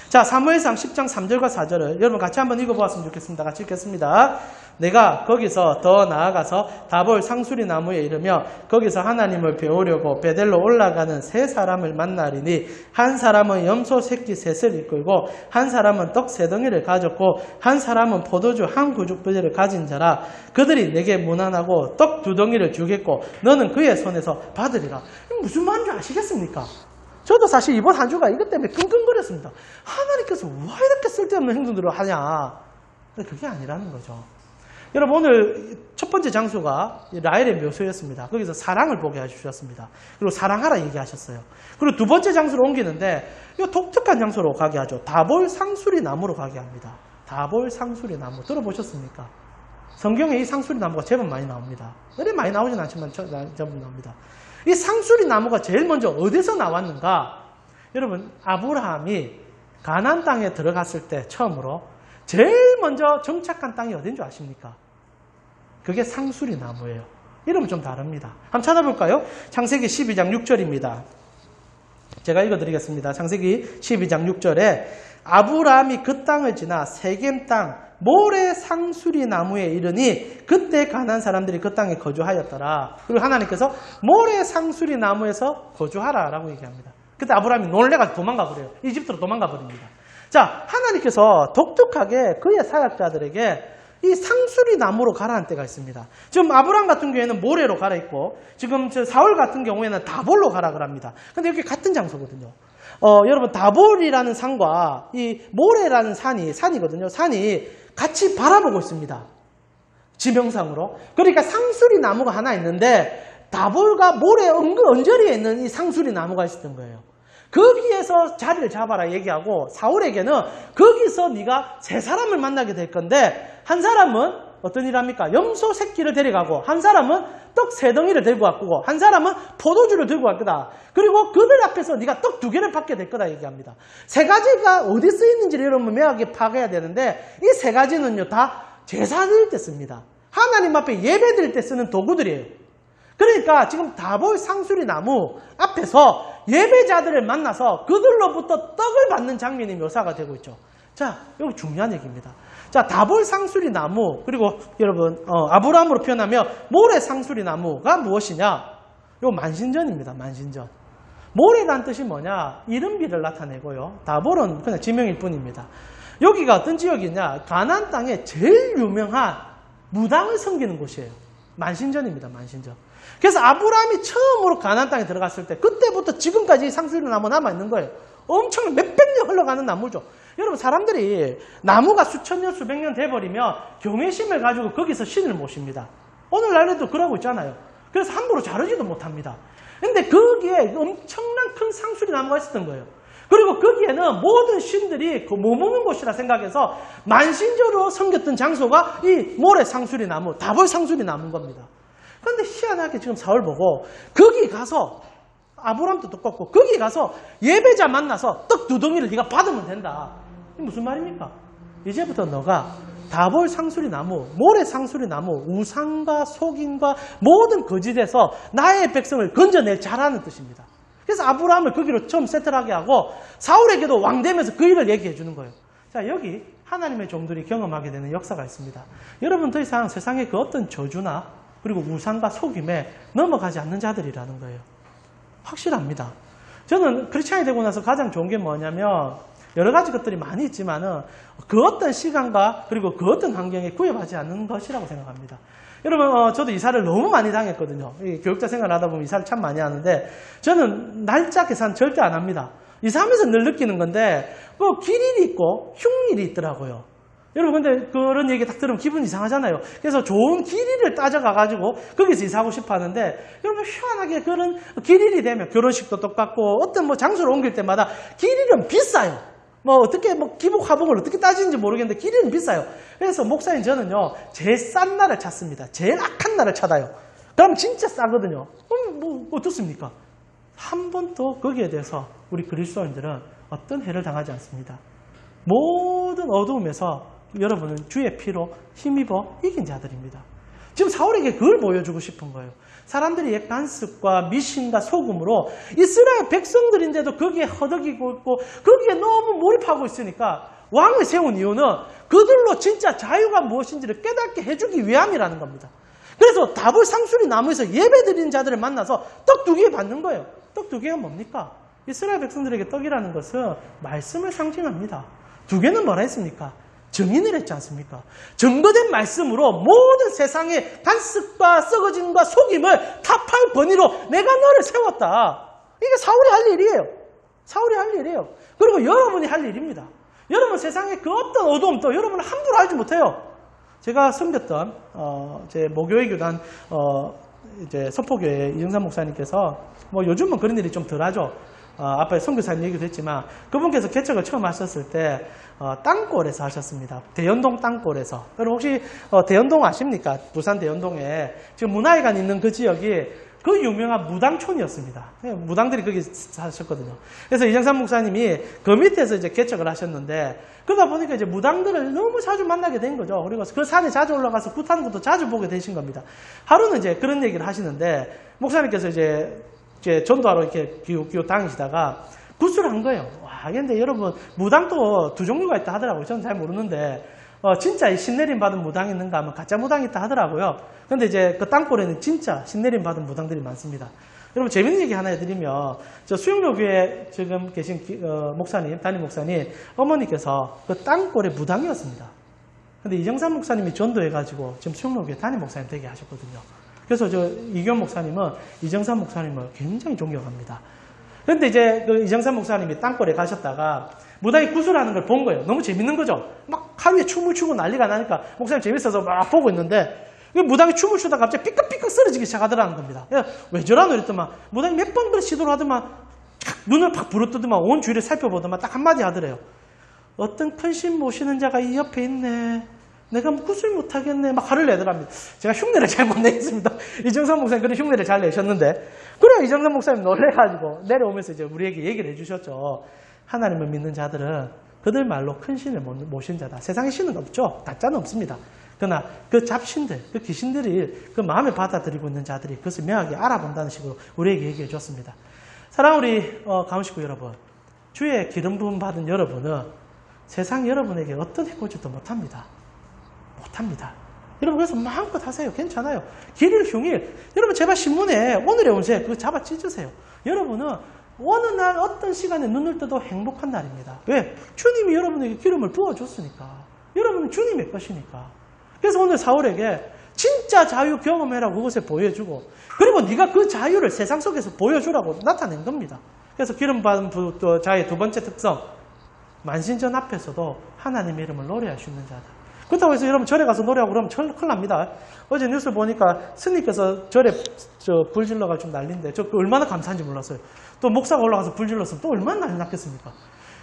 자, 사무엘상 10장 3절과 4절을 여러분 같이 한번 읽어보았으면 좋겠습니다. 같이 읽겠습니다. 내가 거기서 더 나아가서 다볼 상수리 나무에 이르며 거기서 하나님을 배우려고 베델로 올라가는 세 사람을 만나리니 한 사람은 염소 새끼 셋을 이끌고 한 사람은 떡 세 덩이를 가졌고 한 사람은 포도주 한 구죽부지를 가진 자라. 그들이 내게 문안하고 떡 두 덩이를 주겠고 너는 그의 손에서 받으리라. 무슨 말인지 아시겠습니까? 저도 사실 이번 한 주가 이것 때문에 끙끙거렸습니다. 하나님께서 왜 이렇게 쓸데없는 행동들을 하냐. 그게 아니라는 거죠. 여러분 오늘 첫 번째 장소가 라헬의 묘소였습니다. 거기서 사랑을 보게 해주셨습니다. 그리고 사랑하라 얘기하셨어요. 그리고 두 번째 장소로 옮기는데 이 독특한 장소로 가게 하죠. 다볼 상수리 나무로 가게 합니다. 다볼 상수리 나무 들어보셨습니까? 성경에 이 상수리 나무가 제법 많이 나옵니다. 그래 많이 나오진 않지만 제법 나옵니다. 이 상수리 나무가 제일 먼저 어디서 나왔는가? 여러분 아브라함이 가나안 땅에 들어갔을 때 처음으로 제일 먼저 정착한 땅이 어딘 줄 아십니까? 그게 상수리 나무예요. 이름은 좀 다릅니다. 한번 찾아볼까요? 창세기 12장 6절입니다. 제가 읽어드리겠습니다. 창세기 12장 6절에 아브라함이 그 땅을 지나 세겜 땅 모래 상수리 나무에 이르니 그때 가나안 사람들이 그 땅에 거주하였더라. 그리고 하나님께서 모래 상수리 나무에서 거주하라 라고 얘기합니다. 그때 아브라함이 놀래가 도망가 버려요. 이집트로 도망가 버립니다. 자, 하나님께서 독특하게 그의 사역자들에게 이 상수리 나무로 가라는 때가 있습니다. 지금 아브라함 같은 경우에는 모래로 가라 있고, 지금 사울 같은 경우에는 다볼로 가라 그럽니다. 근데 여기 같은 장소거든요. 여러분, 다볼이라는 산과 이 모래라는 산이거든요. 산이 같이 바라보고 있습니다. 지명상으로. 그러니까 상수리 나무가 하나 있는데, 다볼과 모래 언저리에 있는 이 상수리 나무가 있었던 거예요. 거기에서 자리를 잡아라 얘기하고, 사울에게는 거기서 네가 세 사람을 만나게 될 건데, 한 사람은 어떤 일 합니까? 염소 새끼를 데려가고, 한 사람은 떡 3덩이를 들고 왔고, 한 사람은 포도주를 들고 갈 거다. 그리고 그들 앞에서 네가 떡 2개를 받게 될 거다 얘기합니다. 3가지가 어디 쓰이는지를 여러분 명확하게 파악해야 되는데, 이 3가지는요 다 제사 드릴 때 씁니다. 하나님 앞에 예배 드릴 때 쓰는 도구들이에요. 그러니까 지금 다볼 상수리 나무 앞에서 예배자들을 만나서 그들로부터 떡을 받는 장면이 묘사가 되고 있죠. 자, 여기 중요한 얘기입니다. 자, 다볼 상수리 나무, 그리고 여러분, 아브라함으로 표현하면 모래 상수리 나무가 무엇이냐? 이거 만신전입니다, 만신전. 모래란 뜻이 뭐냐? 이른비를 나타내고요. 다볼은 그냥 지명일 뿐입니다. 여기가 어떤 지역이냐? 가나안 땅에 제일 유명한 무당을 섬기는 곳이에요. 만신전입니다, 만신전. 그래서 아브라함이 처음으로 가나안 땅에 들어갔을 때, 그때부터 지금까지 상수리 나무 남아있는 거예요. 엄청 몇백 년 흘러가는 나무죠. 여러분, 사람들이 나무가 수천 년, 수백 년 돼버리면 경외심을 가지고 거기서 신을 모십니다. 오늘날에도 그러고 있잖아요. 그래서 함부로 자르지도 못합니다. 근데 거기에 엄청난 큰 상수리 나무가 있었던 거예요. 그리고 거기에는 모든 신들이 그 머무는 곳이라 생각해서 만신조로 섬겼던 장소가 이 모래 상수리 나무, 다볼 상수리 나무인 겁니다. 그런데 희한하게 지금 사울 보고 거기 가서, 아브라함도 똑같고 거기 가서 예배자 만나서 떡 2덩이를 네가 받으면 된다. 이게 무슨 말입니까? 이제부터 너가 다볼 상수리 나무, 모래 상수리 나무, 우상과 속임과 모든 거짓에서 나의 백성을 건져낼 자라는 뜻입니다. 그래서 아브라함을 거기로 처음 세틀하게 하고 사울에게도 왕 되면서 그 일을 얘기해 주는 거예요. 자, 여기 하나님의 종들이 경험하게 되는 역사가 있습니다. 여러분, 더 이상 세상의 그 어떤 저주나 그리고 우상과 속임에 넘어가지 않는 자들이라는 거예요. 확실합니다. 저는 크리스찬이 되고 나서 가장 좋은 게 뭐냐면, 여러 가지 것들이 많이 있지만은 그 어떤 시간과 그리고 그 어떤 환경에 구애받지 않는 것이라고 생각합니다. 여러분, 저도 이사를 너무 많많이 당했거든요. 교육자 생활을 하다 보면 이사를 참 많이 하는데, 저는 날짜 계산 절대 안 합니다. 이사하면서 늘 느끼는 건데, 그 길일이 있고 흉일이 있더라고요. 여러분, 근데 그런 얘기 딱 들으면 기분 이상하잖아요. 그래서 좋은 길이를 따져가가지고 거기서 이사하고 싶어 하는데, 여러분, 희한하게 그런 길일이 되면 결혼식도 똑같고 어떤 뭐 장소를 옮길 때마다 길일은 비싸요. 뭐 어떻게 뭐 기복 화복을 어떻게 따지는지 모르겠는데 길이는 비싸요. 그래서 목사님 저는요, 제일 싼 날을 찾습니다. 제일 악한 날을 찾아요. 그럼 진짜 싸거든요. 그럼 뭐 어떻습니까? 한 번도 거기에 대해서 우리 그리스도인들은 어떤 해를 당하지 않습니다. 모든 어두움에서 여러분은 주의 피로 힘입어 이긴 자들입니다. 지금 사울에게 그걸 보여주고 싶은 거예요. 사람들이 옛 간습과 미신과 속음으로 이스라엘 백성들인데도 거기에 허덕이고 있고 거기에 너무 몰입하고 있으니까 왕을 세운 이유는 그들로 진짜 자유가 무엇인지를 깨닫게 해주기 위함이라는 겁니다. 그래서 다볼 상수리 나무에서 예배드리는 자들을 만나서 떡 2개 받는 거예요. 떡 2개가 뭡니까? 이스라엘 백성들에게 떡이라는 것은 말씀을 상징합니다. 2개는 뭐라 했습니까? 증인을 했지 않습니까? 증거된 말씀으로 모든 세상의 간습과 썩어짐과 속임을 타파할 번위로 내가 너를 세웠다. 이게 사울이 할 일이에요. 사울이 할 일이에요. 그리고 여러분이 할 일입니다. 여러분 세상의 그 어떤 어두움도 여러분은 함부로 알지 못해요. 제가 섬겼던 제 모교회 교단 이제 서포교회 이정삼 목사님께서 뭐 요즘은 그런 일이 좀 덜하죠. 아까 선교사님 얘기도 했지만 그분께서 개척을 처음 하셨을 때 땅골에서 하셨습니다. 대연동 땅골에서. 여러분 혹시 대연동 아십니까? 부산 대연동에 지금 문화회관 있는 그 지역이 그 유명한 무당촌이었습니다. 무당들이 거기 사셨거든요. 그래서 이정삼 목사님이 그 밑에서 이제 개척을 하셨는데, 그러다 보니까 이제 무당들을 너무 자주 만나게 된 거죠. 그리고 그 산에 자주 올라가서 굿하는 것도 자주 보게 되신 겁니다. 하루는 이제 그런 얘기를 하시는데, 목사님께서 이제 전도하러 이렇게 기웃기웃 다니시다가 굿을 한 거예요. 와, 근데 여러분, 무당도 두 종류가 있다 하더라고요. 저는 잘 모르는데, 진짜 이 신내림 받은 무당이 있는가 하면 가짜 무당이 있다 하더라고요. 근데 이제 그 땅굴에는 진짜 신내림 받은 무당들이 많습니다. 여러분, 재밌는 얘기 하나 해드리면, 저 수영로교회 지금 계신 목사님, 담임 목사님, 어머니께서 그 땅굴의 무당이었습니다. 근데 이정삼 목사님이 전도해가지고 지금 수영로교회 담임 목사님 되게 하셨거든요. 그래서 저 이규현 목사님은 이정삼 목사님을 굉장히 존경합니다. 그런데 이제 그 이정삼 목사님이 땅굴에 가셨다가 무당이 구슬하는 걸 본 거예요. 너무 재밌는 거죠. 막 하루에 춤을 추고 난리가 나니까 목사님 재밌어서 막 보고 있는데, 무당이 춤을 추다가 갑자기 삐걱삐걱 쓰러지기 시작하더라는 겁니다. 왜 저러노 이랬더만 무당이 몇 번 시도를 하더만 눈을 팍 부릅뜨더만 온 주위를 살펴보더만 딱 한마디 하더래요. 어떤 큰 신 모시는 자가 이 옆에 있네. 내가 구슬 못하겠네. 막 화를 내더랍니다. 제가 흉내를 잘 못 내겠습니다. 이정삼 목사님 그런 흉내를 잘 내셨는데, 그래야 이정삼 목사님 놀래가지고 내려오면서 이제 우리에게 얘기를 해주셨죠. 하나님을 믿는 자들은 그들 말로 큰 신을 모신 자다. 세상에 신은 없죠. 가짜는 없습니다. 그러나 그 잡신들, 그 귀신들이 그 마음에 받아들이고 있는 자들이 그것을 명확히 알아본다는 식으로 우리에게 얘기해 줬습니다. 사랑하는 우리 가문 식구 여러분, 주의 기름 부음 받은 여러분은 세상 여러분에게 어떤 해코지도 못합니다. 못합니다. 여러분 그래서 마음껏 하세요. 괜찮아요. 길일 흉일. 여러분 제발 신문에 오늘의 운세 그거 잡아 찢으세요. 여러분은 어느 날 어떤 시간에 눈을 떠도 행복한 날입니다. 왜? 주님이 여러분에게 기름을 부어줬으니까. 여러분은 주님의 것이니까. 그래서 오늘 사울에게 진짜 자유 경험해라고 그것을 보여주고, 그리고 네가 그 자유를 세상 속에서 보여주라고 나타낸 겁니다. 그래서 기름 받은 자의 두 번째 특성, 만신전 앞에서도 하나님의 이름을 노래할 수 있는 자다. 그렇다고 해서 여러분 절에 가서 노래하고 그러면 큰일 납니다. 어제 뉴스 보니까 스님께서 절에 불 질러가 좀 난리인데 저 얼마나 감사한지 몰랐어요. 또 목사가 올라가서 불 질렀으면 또 얼마나 난리 났겠습니까?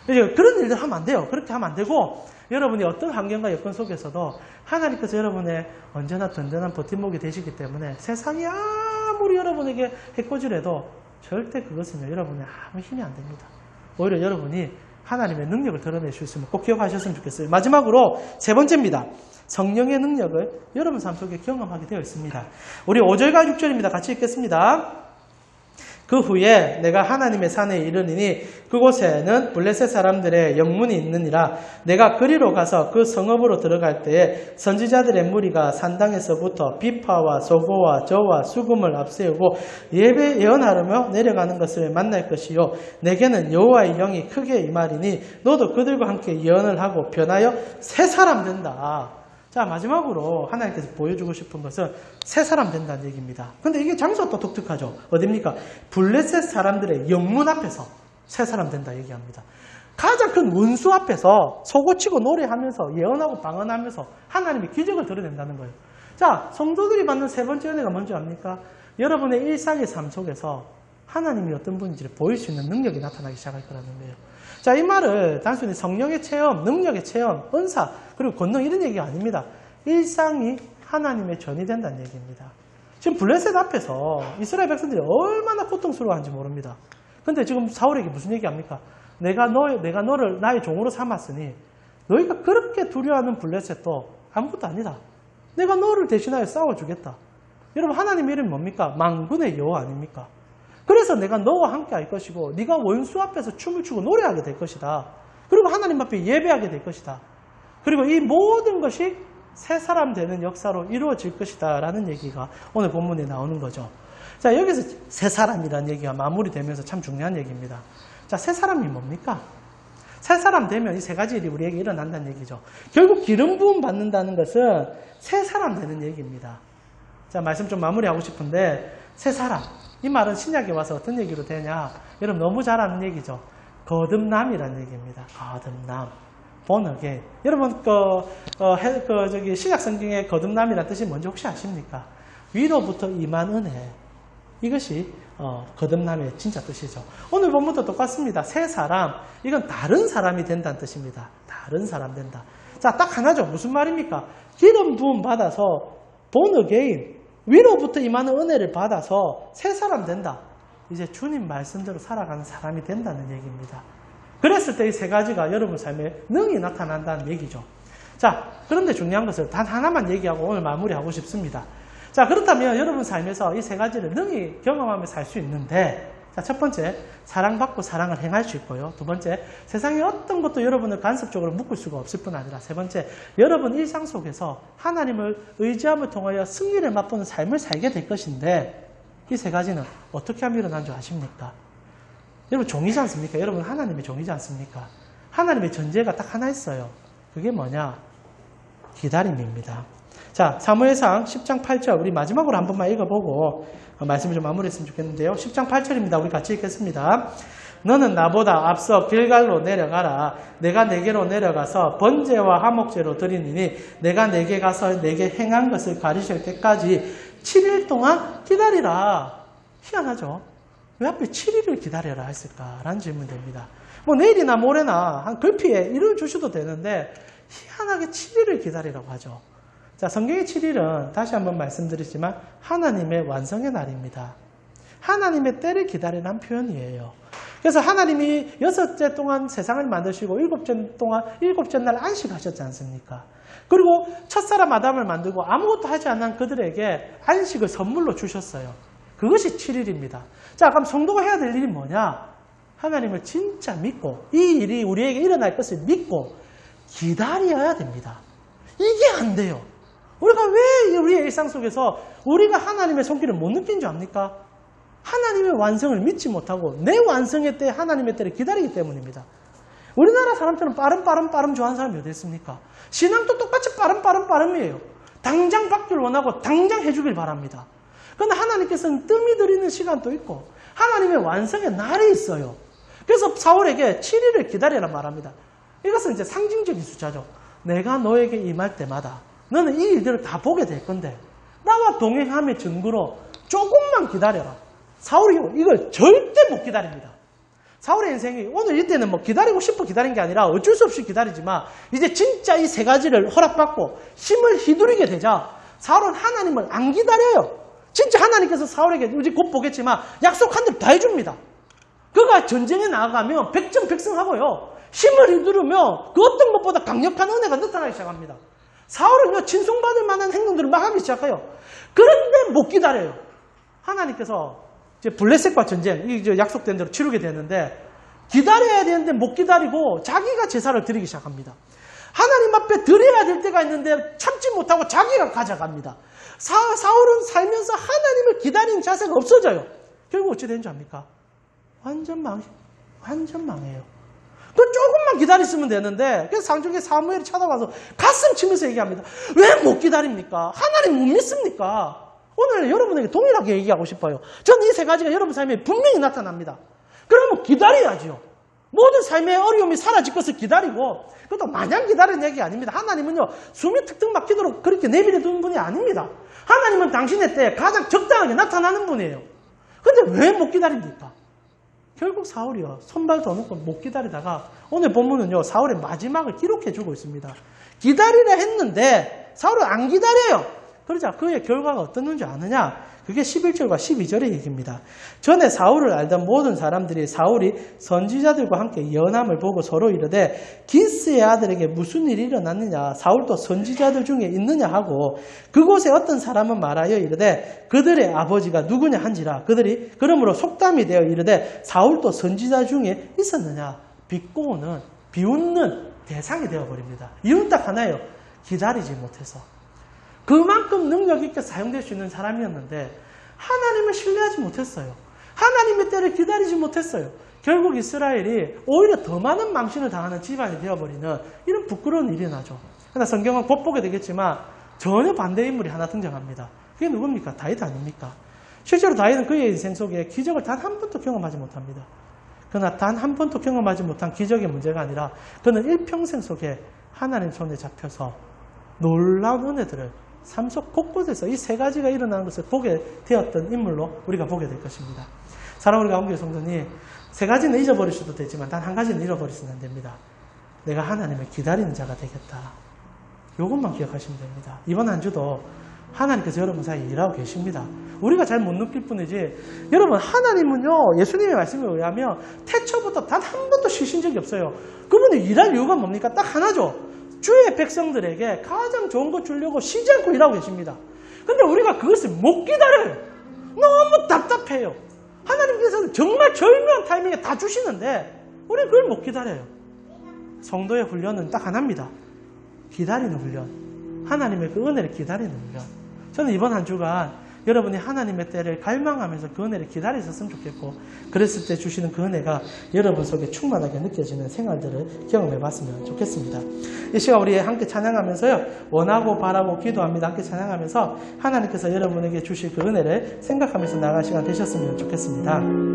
이제 그런 일들 하면 안 돼요. 그렇게 하면 안 되고, 여러분이 어떤 환경과 여건 속에서도 하나님께서 여러분의 언제나 든든한 버팀목이 되시기 때문에 세상이 아무리 여러분에게 해코지래도 절대 그것은 여러분의 아무 힘이 안 됩니다. 오히려 여러분이 하나님의 능력을 드러낼 수 있으면 꼭 기억하셨으면 좋겠어요. 마지막으로 세 번째입니다. 성령의 능력을 여러분 삶 속에 경험하게 되어 있습니다. 우리 5절과 6절입니다. 같이 읽겠습니다. 그 후에 내가 하나님의 산에 이르니니 그곳에는 블레셋 사람들의 영문이 있느니라. 내가 그리로 가서 그 성읍으로 들어갈 때에 선지자들의 무리가 산당에서부터 비파와 소고와 저와 수금을 앞세우고 예언하려며 내려가는 것을 만날 것이요 내게는 여호와의 영이 크게 임하리니 너도 그들과 함께 예언을 하고 변하여 새 사람 된다. 자, 마지막으로 하나님께서 보여주고 싶은 것은 새 사람 된다는 얘기입니다. 근데 이게 장소가 또 독특하죠. 어딥니까? 블레셋 사람들의 영문 앞에서 새 사람 된다 얘기합니다. 가장 큰 원수 앞에서 소고치고 노래하면서 예언하고 방언하면서 하나님의 기적을 드러낸다는 거예요. 자, 성도들이 받는 세 번째 은혜가 뭔지 압니까? 여러분의 일상의 삶 속에서 하나님이 어떤 분인지를 보일 수 있는 능력이 나타나기 시작할 거라는 거예요. 자, 이 말을 단순히 성령의 체험, 능력의 체험, 은사, 그리고 권능 이런 얘기가 아닙니다. 일상이 하나님의 전이 된다는 얘기입니다. 지금 블레셋 앞에서 이스라엘 백성들이 얼마나 고통스러워하는지 모릅니다. 근데 지금 사울에게 무슨 얘기합니까? 내가 너를 나의 종으로 삼았으니 너희가 그렇게 두려워하는 블레셋도 아무것도 아니다. 내가 너를 대신하여 싸워주겠다. 여러분 하나님의 이름이 뭡니까? 만군의 여호와 아닙니까? 그래서 내가 너와 함께 할 것이고 네가 원수 앞에서 춤을 추고 노래하게 될 것이다. 그리고 하나님 앞에 예배하게 될 것이다. 그리고 이 모든 것이 새 사람 되는 역사로 이루어질 것이다 라는 얘기가 오늘 본문에 나오는 거죠. 자, 여기서 새 사람이라는 얘기가 마무리되면서 참 중요한 얘기입니다. 자, 새 사람이 뭡니까? 새 사람 되면 이 세 가지 일이 우리에게 일어난다는 얘기죠. 결국 기름 부음 받는다는 것은 새 사람 되는 얘기입니다. 자, 말씀 좀 마무리하고 싶은데 새 사람. 이 말은 신약에 와서 어떤 얘기로 되냐? 여러분 너무 잘 아는 얘기죠. 거듭남이라는 얘기입니다. 거듭남. 번역에. 여러분 신약 성경의 거듭남이라는 뜻이 뭔지 혹시 아십니까? 위로부터 임한 은혜. 이것이 거듭남의 진짜 뜻이죠. 오늘 본문도 똑같습니다. 새 사람. 이건 다른 사람이 된다는 뜻입니다. 다른 사람 된다. 자, 딱 하나죠. 무슨 말입니까? 기름 부음 받아서 born again. 위로부터 임하는 은혜를 받아서 새 사람 된다. 이제 주님 말씀대로 살아가는 사람이 된다는 얘기입니다. 그랬을 때 이 세 가지가 여러분 삶에 능히 나타난다는 얘기죠. 자, 그런데 중요한 것을 단 하나만 얘기하고 오늘 마무리하고 싶습니다. 자, 그렇다면 여러분 삶에서 이 세 가지를 능히 경험하며 살 수 있는데, 자, 첫 번째, 사랑받고 사랑을 행할 수 있고요. 두 번째, 세상의 어떤 것도 여러분을 간섭적으로 묶을 수가 없을 뿐 아니라, 세 번째, 여러분 일상 속에서 하나님을 의지함을 통하여 승리를 맛보는 삶을 살게 될 것인데, 이 세 가지는 어떻게 하면 일어난 줄 아십니까? 여러분 종이지 않습니까? 여러분 하나님의 종이지 않습니까? 하나님의 전제가 딱 하나 있어요. 그게 뭐냐? 기다림입니다. 자, 사무엘상 10장 8절 우리 마지막으로 한 번만 읽어보고 말씀을 좀 마무리했으면 좋겠는데요. 10장 8절입니다. 우리 같이 읽겠습니다. 너는 나보다 앞서 길갈로 내려가라. 내가 내게로 내려가서 번제와 화목제로 드리니 내가 내게 가서 내게 행한 것을 가르칠 때까지 7일 동안 기다리라. 희한하죠? 왜 하필 7일을 기다려라 했을까라는 질문이 됩니다. 뭐 내일이나 모레나 한 글피에 일을 주셔도 되는데 희한하게 7일을 기다리라고 하죠. 자, 성경의 7일은 다시 한번 말씀드리지만 하나님의 완성의 날입니다. 하나님의 때를 기다리라는 표현이에요. 그래서 하나님이 6째 동안 세상을 만드시고 7째 날 안식하셨지 않습니까? 그리고 첫사람 아담을 만들고 아무것도 하지 않는 그들에게 안식을 선물로 주셨어요. 그것이 7일입니다. 자, 그럼 성도가 해야 될 일이 뭐냐? 하나님을 진짜 믿고 이 일이 우리에게 일어날 것을 믿고 기다려야 됩니다. 이게 안 돼요. 우리가 왜 우리의 일상 속에서 우리가 하나님의 손길을 못 느낀 줄 압니까? 하나님의 완성을 믿지 못하고 내 완성의 때 하나님의 때를 기다리기 때문입니다. 우리나라 사람처럼 빠름 좋아하는 사람이 어디 있습니까? 신앙도 똑같이 빠름이에요. 당장 받기를 원하고 당장 해주길 바랍니다. 그런데 하나님께서는 뜸이 들이는 시간도 있고 하나님의 완성의 날이 있어요. 그래서 사울에게 7일을 기다리라 말합니다. 이것은 이제 상징적인 숫자죠. 내가 너에게 임할 때마다 너는 이 일들을 다 보게 될 건데 나와 동행함의 증거로 조금만 기다려라. 사울이 이걸 절대 못 기다립니다. 사울의 인생이 오늘 이때는 뭐 기다리고 싶어 기다린 게 아니라 어쩔 수 없이 기다리지만 이제 진짜 이 세 가지를 허락받고 힘을 휘두르게 되자 사울은 하나님을 안 기다려요. 진짜 하나님께서 사울에게 우리 곧 보겠지만 약속한 대로 다 해줍니다. 그가 전쟁에 나아가면 백전백승하고요. 힘을 휘두르며 그 어떤 것보다 강력한 은혜가 나타나기 시작합니다. 사울은요, 칭송받을 만한 행동들을 막 하기 시작해요. 그런데 못 기다려요. 하나님께서 이제 블레셋과 전쟁, 이 약속된 대로 치르게 되는데 기다려야 되는데 못 기다리고 자기가 제사를 드리기 시작합니다. 하나님 앞에 드려야 될 때가 있는데 참지 못하고 자기가 가져갑니다. 사울은 살면서 하나님을 기다리는 자세가 없어져요. 결국 어찌 되는 줄 압니까? 완전 망해요. 그 조금만 기다렸으면 되는데 그래서 상중에 사무엘이 찾아와서 가슴 치면서 얘기합니다. 왜 못 기다립니까? 하나님 못 믿습니까? 오늘 여러분에게 동일하게 얘기하고 싶어요. 저는 이 세 가지가 여러분 삶에 분명히 나타납니다. 그러면 기다려야죠. 모든 삶의 어려움이 사라질 것을 기다리고 그것도 마냥 기다리는 얘기 아닙니다. 하나님은요 숨이 툭툭 막히도록 그렇게 내버려 두는 분이 아닙니다. 하나님은 당신의 때에 가장 적당하게 나타나는 분이에요. 근데 왜 못 기다립니까? 결국 사울이요 손발 더 놓고 못 기다리다가 오늘 본문은요 사울의 마지막을 기록해 주고 있습니다. 기다리라 했는데 사울은 안 기다려요. 그러자 그의 결과가 어떻는지 아느냐? 그게 11절과 12절의 얘기입니다. 전에 사울을 알던 모든 사람들이 사울이 선지자들과 함께 연함을 보고 서로 이르되 기스의 아들에게 무슨 일이 일어났느냐? 사울도 선지자들 중에 있느냐 하고 그곳에 어떤 사람은 말하여 이르되 그들의 아버지가 누구냐 한지라. 그들이 그러므로 속담이 되어 이르되 사울도 선지자 중에 있었느냐? 비웃는 대상이 되어버립니다. 이유는 딱 하나예요. 기다리지 못해서. 그만큼 능력 있게 사용될 수 있는 사람이었는데 하나님을 신뢰하지 못했어요. 하나님의 때를 기다리지 못했어요. 결국 이스라엘이 오히려 더 많은 망신을 당하는 집안이 되어버리는 이런 부끄러운 일이 나죠. 그러나 성경은 곧 보게 되겠지만 전혀 반대 인물이 하나 등장합니다. 그게 누굽니까? 다윗 아닙니까? 실제로 다윗은 그의 인생 속에 기적을 단 한 번도 경험하지 못합니다. 그러나 단 한 번도 경험하지 못한 기적의 문제가 아니라 그는 일평생 속에 하나님 손에 잡혀서 놀라운 은혜들을 삶 속 곳곳에서 이 세 가지가 일어나는 것을 보게 되었던 인물로 우리가 보게 될 것입니다. 사랑하는 가운데 성도님, 세 가지는 잊어버릴 수도 되지만 단 한 가지는 잃어버리시면 안 됩니다. 내가 하나님을 기다리는 자가 되겠다. 이것만 기억하시면 됩니다. 이번 한 주도 하나님께서 여러분 사이에 일하고 계십니다. 우리가 잘 못 느낄 뿐이지 여러분 하나님은요 예수님의 말씀에 의하면 태초부터 단 한 번도 쉬신 적이 없어요. 그분이 일할 이유가 뭡니까? 딱 하나죠. 주의 백성들에게 가장 좋은 것 주려고 쉬지 않고 일하고 계십니다. 근데 우리가 그것을 못 기다려요. 너무 답답해요. 하나님께서는 정말 절묘한 타이밍에 다 주시는데 우리는 그걸 못 기다려요. 성도의 훈련은 딱 하나입니다. 기다리는 훈련. 하나님의 그 은혜를 기다리는 훈련. 저는 이번 한 주간 여러분이 하나님의 때를 갈망하면서 그 은혜를 기다리셨으면 좋겠고 그랬을 때 주시는 그 은혜가 여러분 속에 충만하게 느껴지는 생활들을 경험해 봤으면 좋겠습니다. 이 시간 우리 함께 찬양하면서요. 원하고 바라고 기도합니다. 함께 찬양하면서 하나님께서 여러분에게 주실 그 은혜를 생각하면서 나갈 시간 되셨으면 좋겠습니다.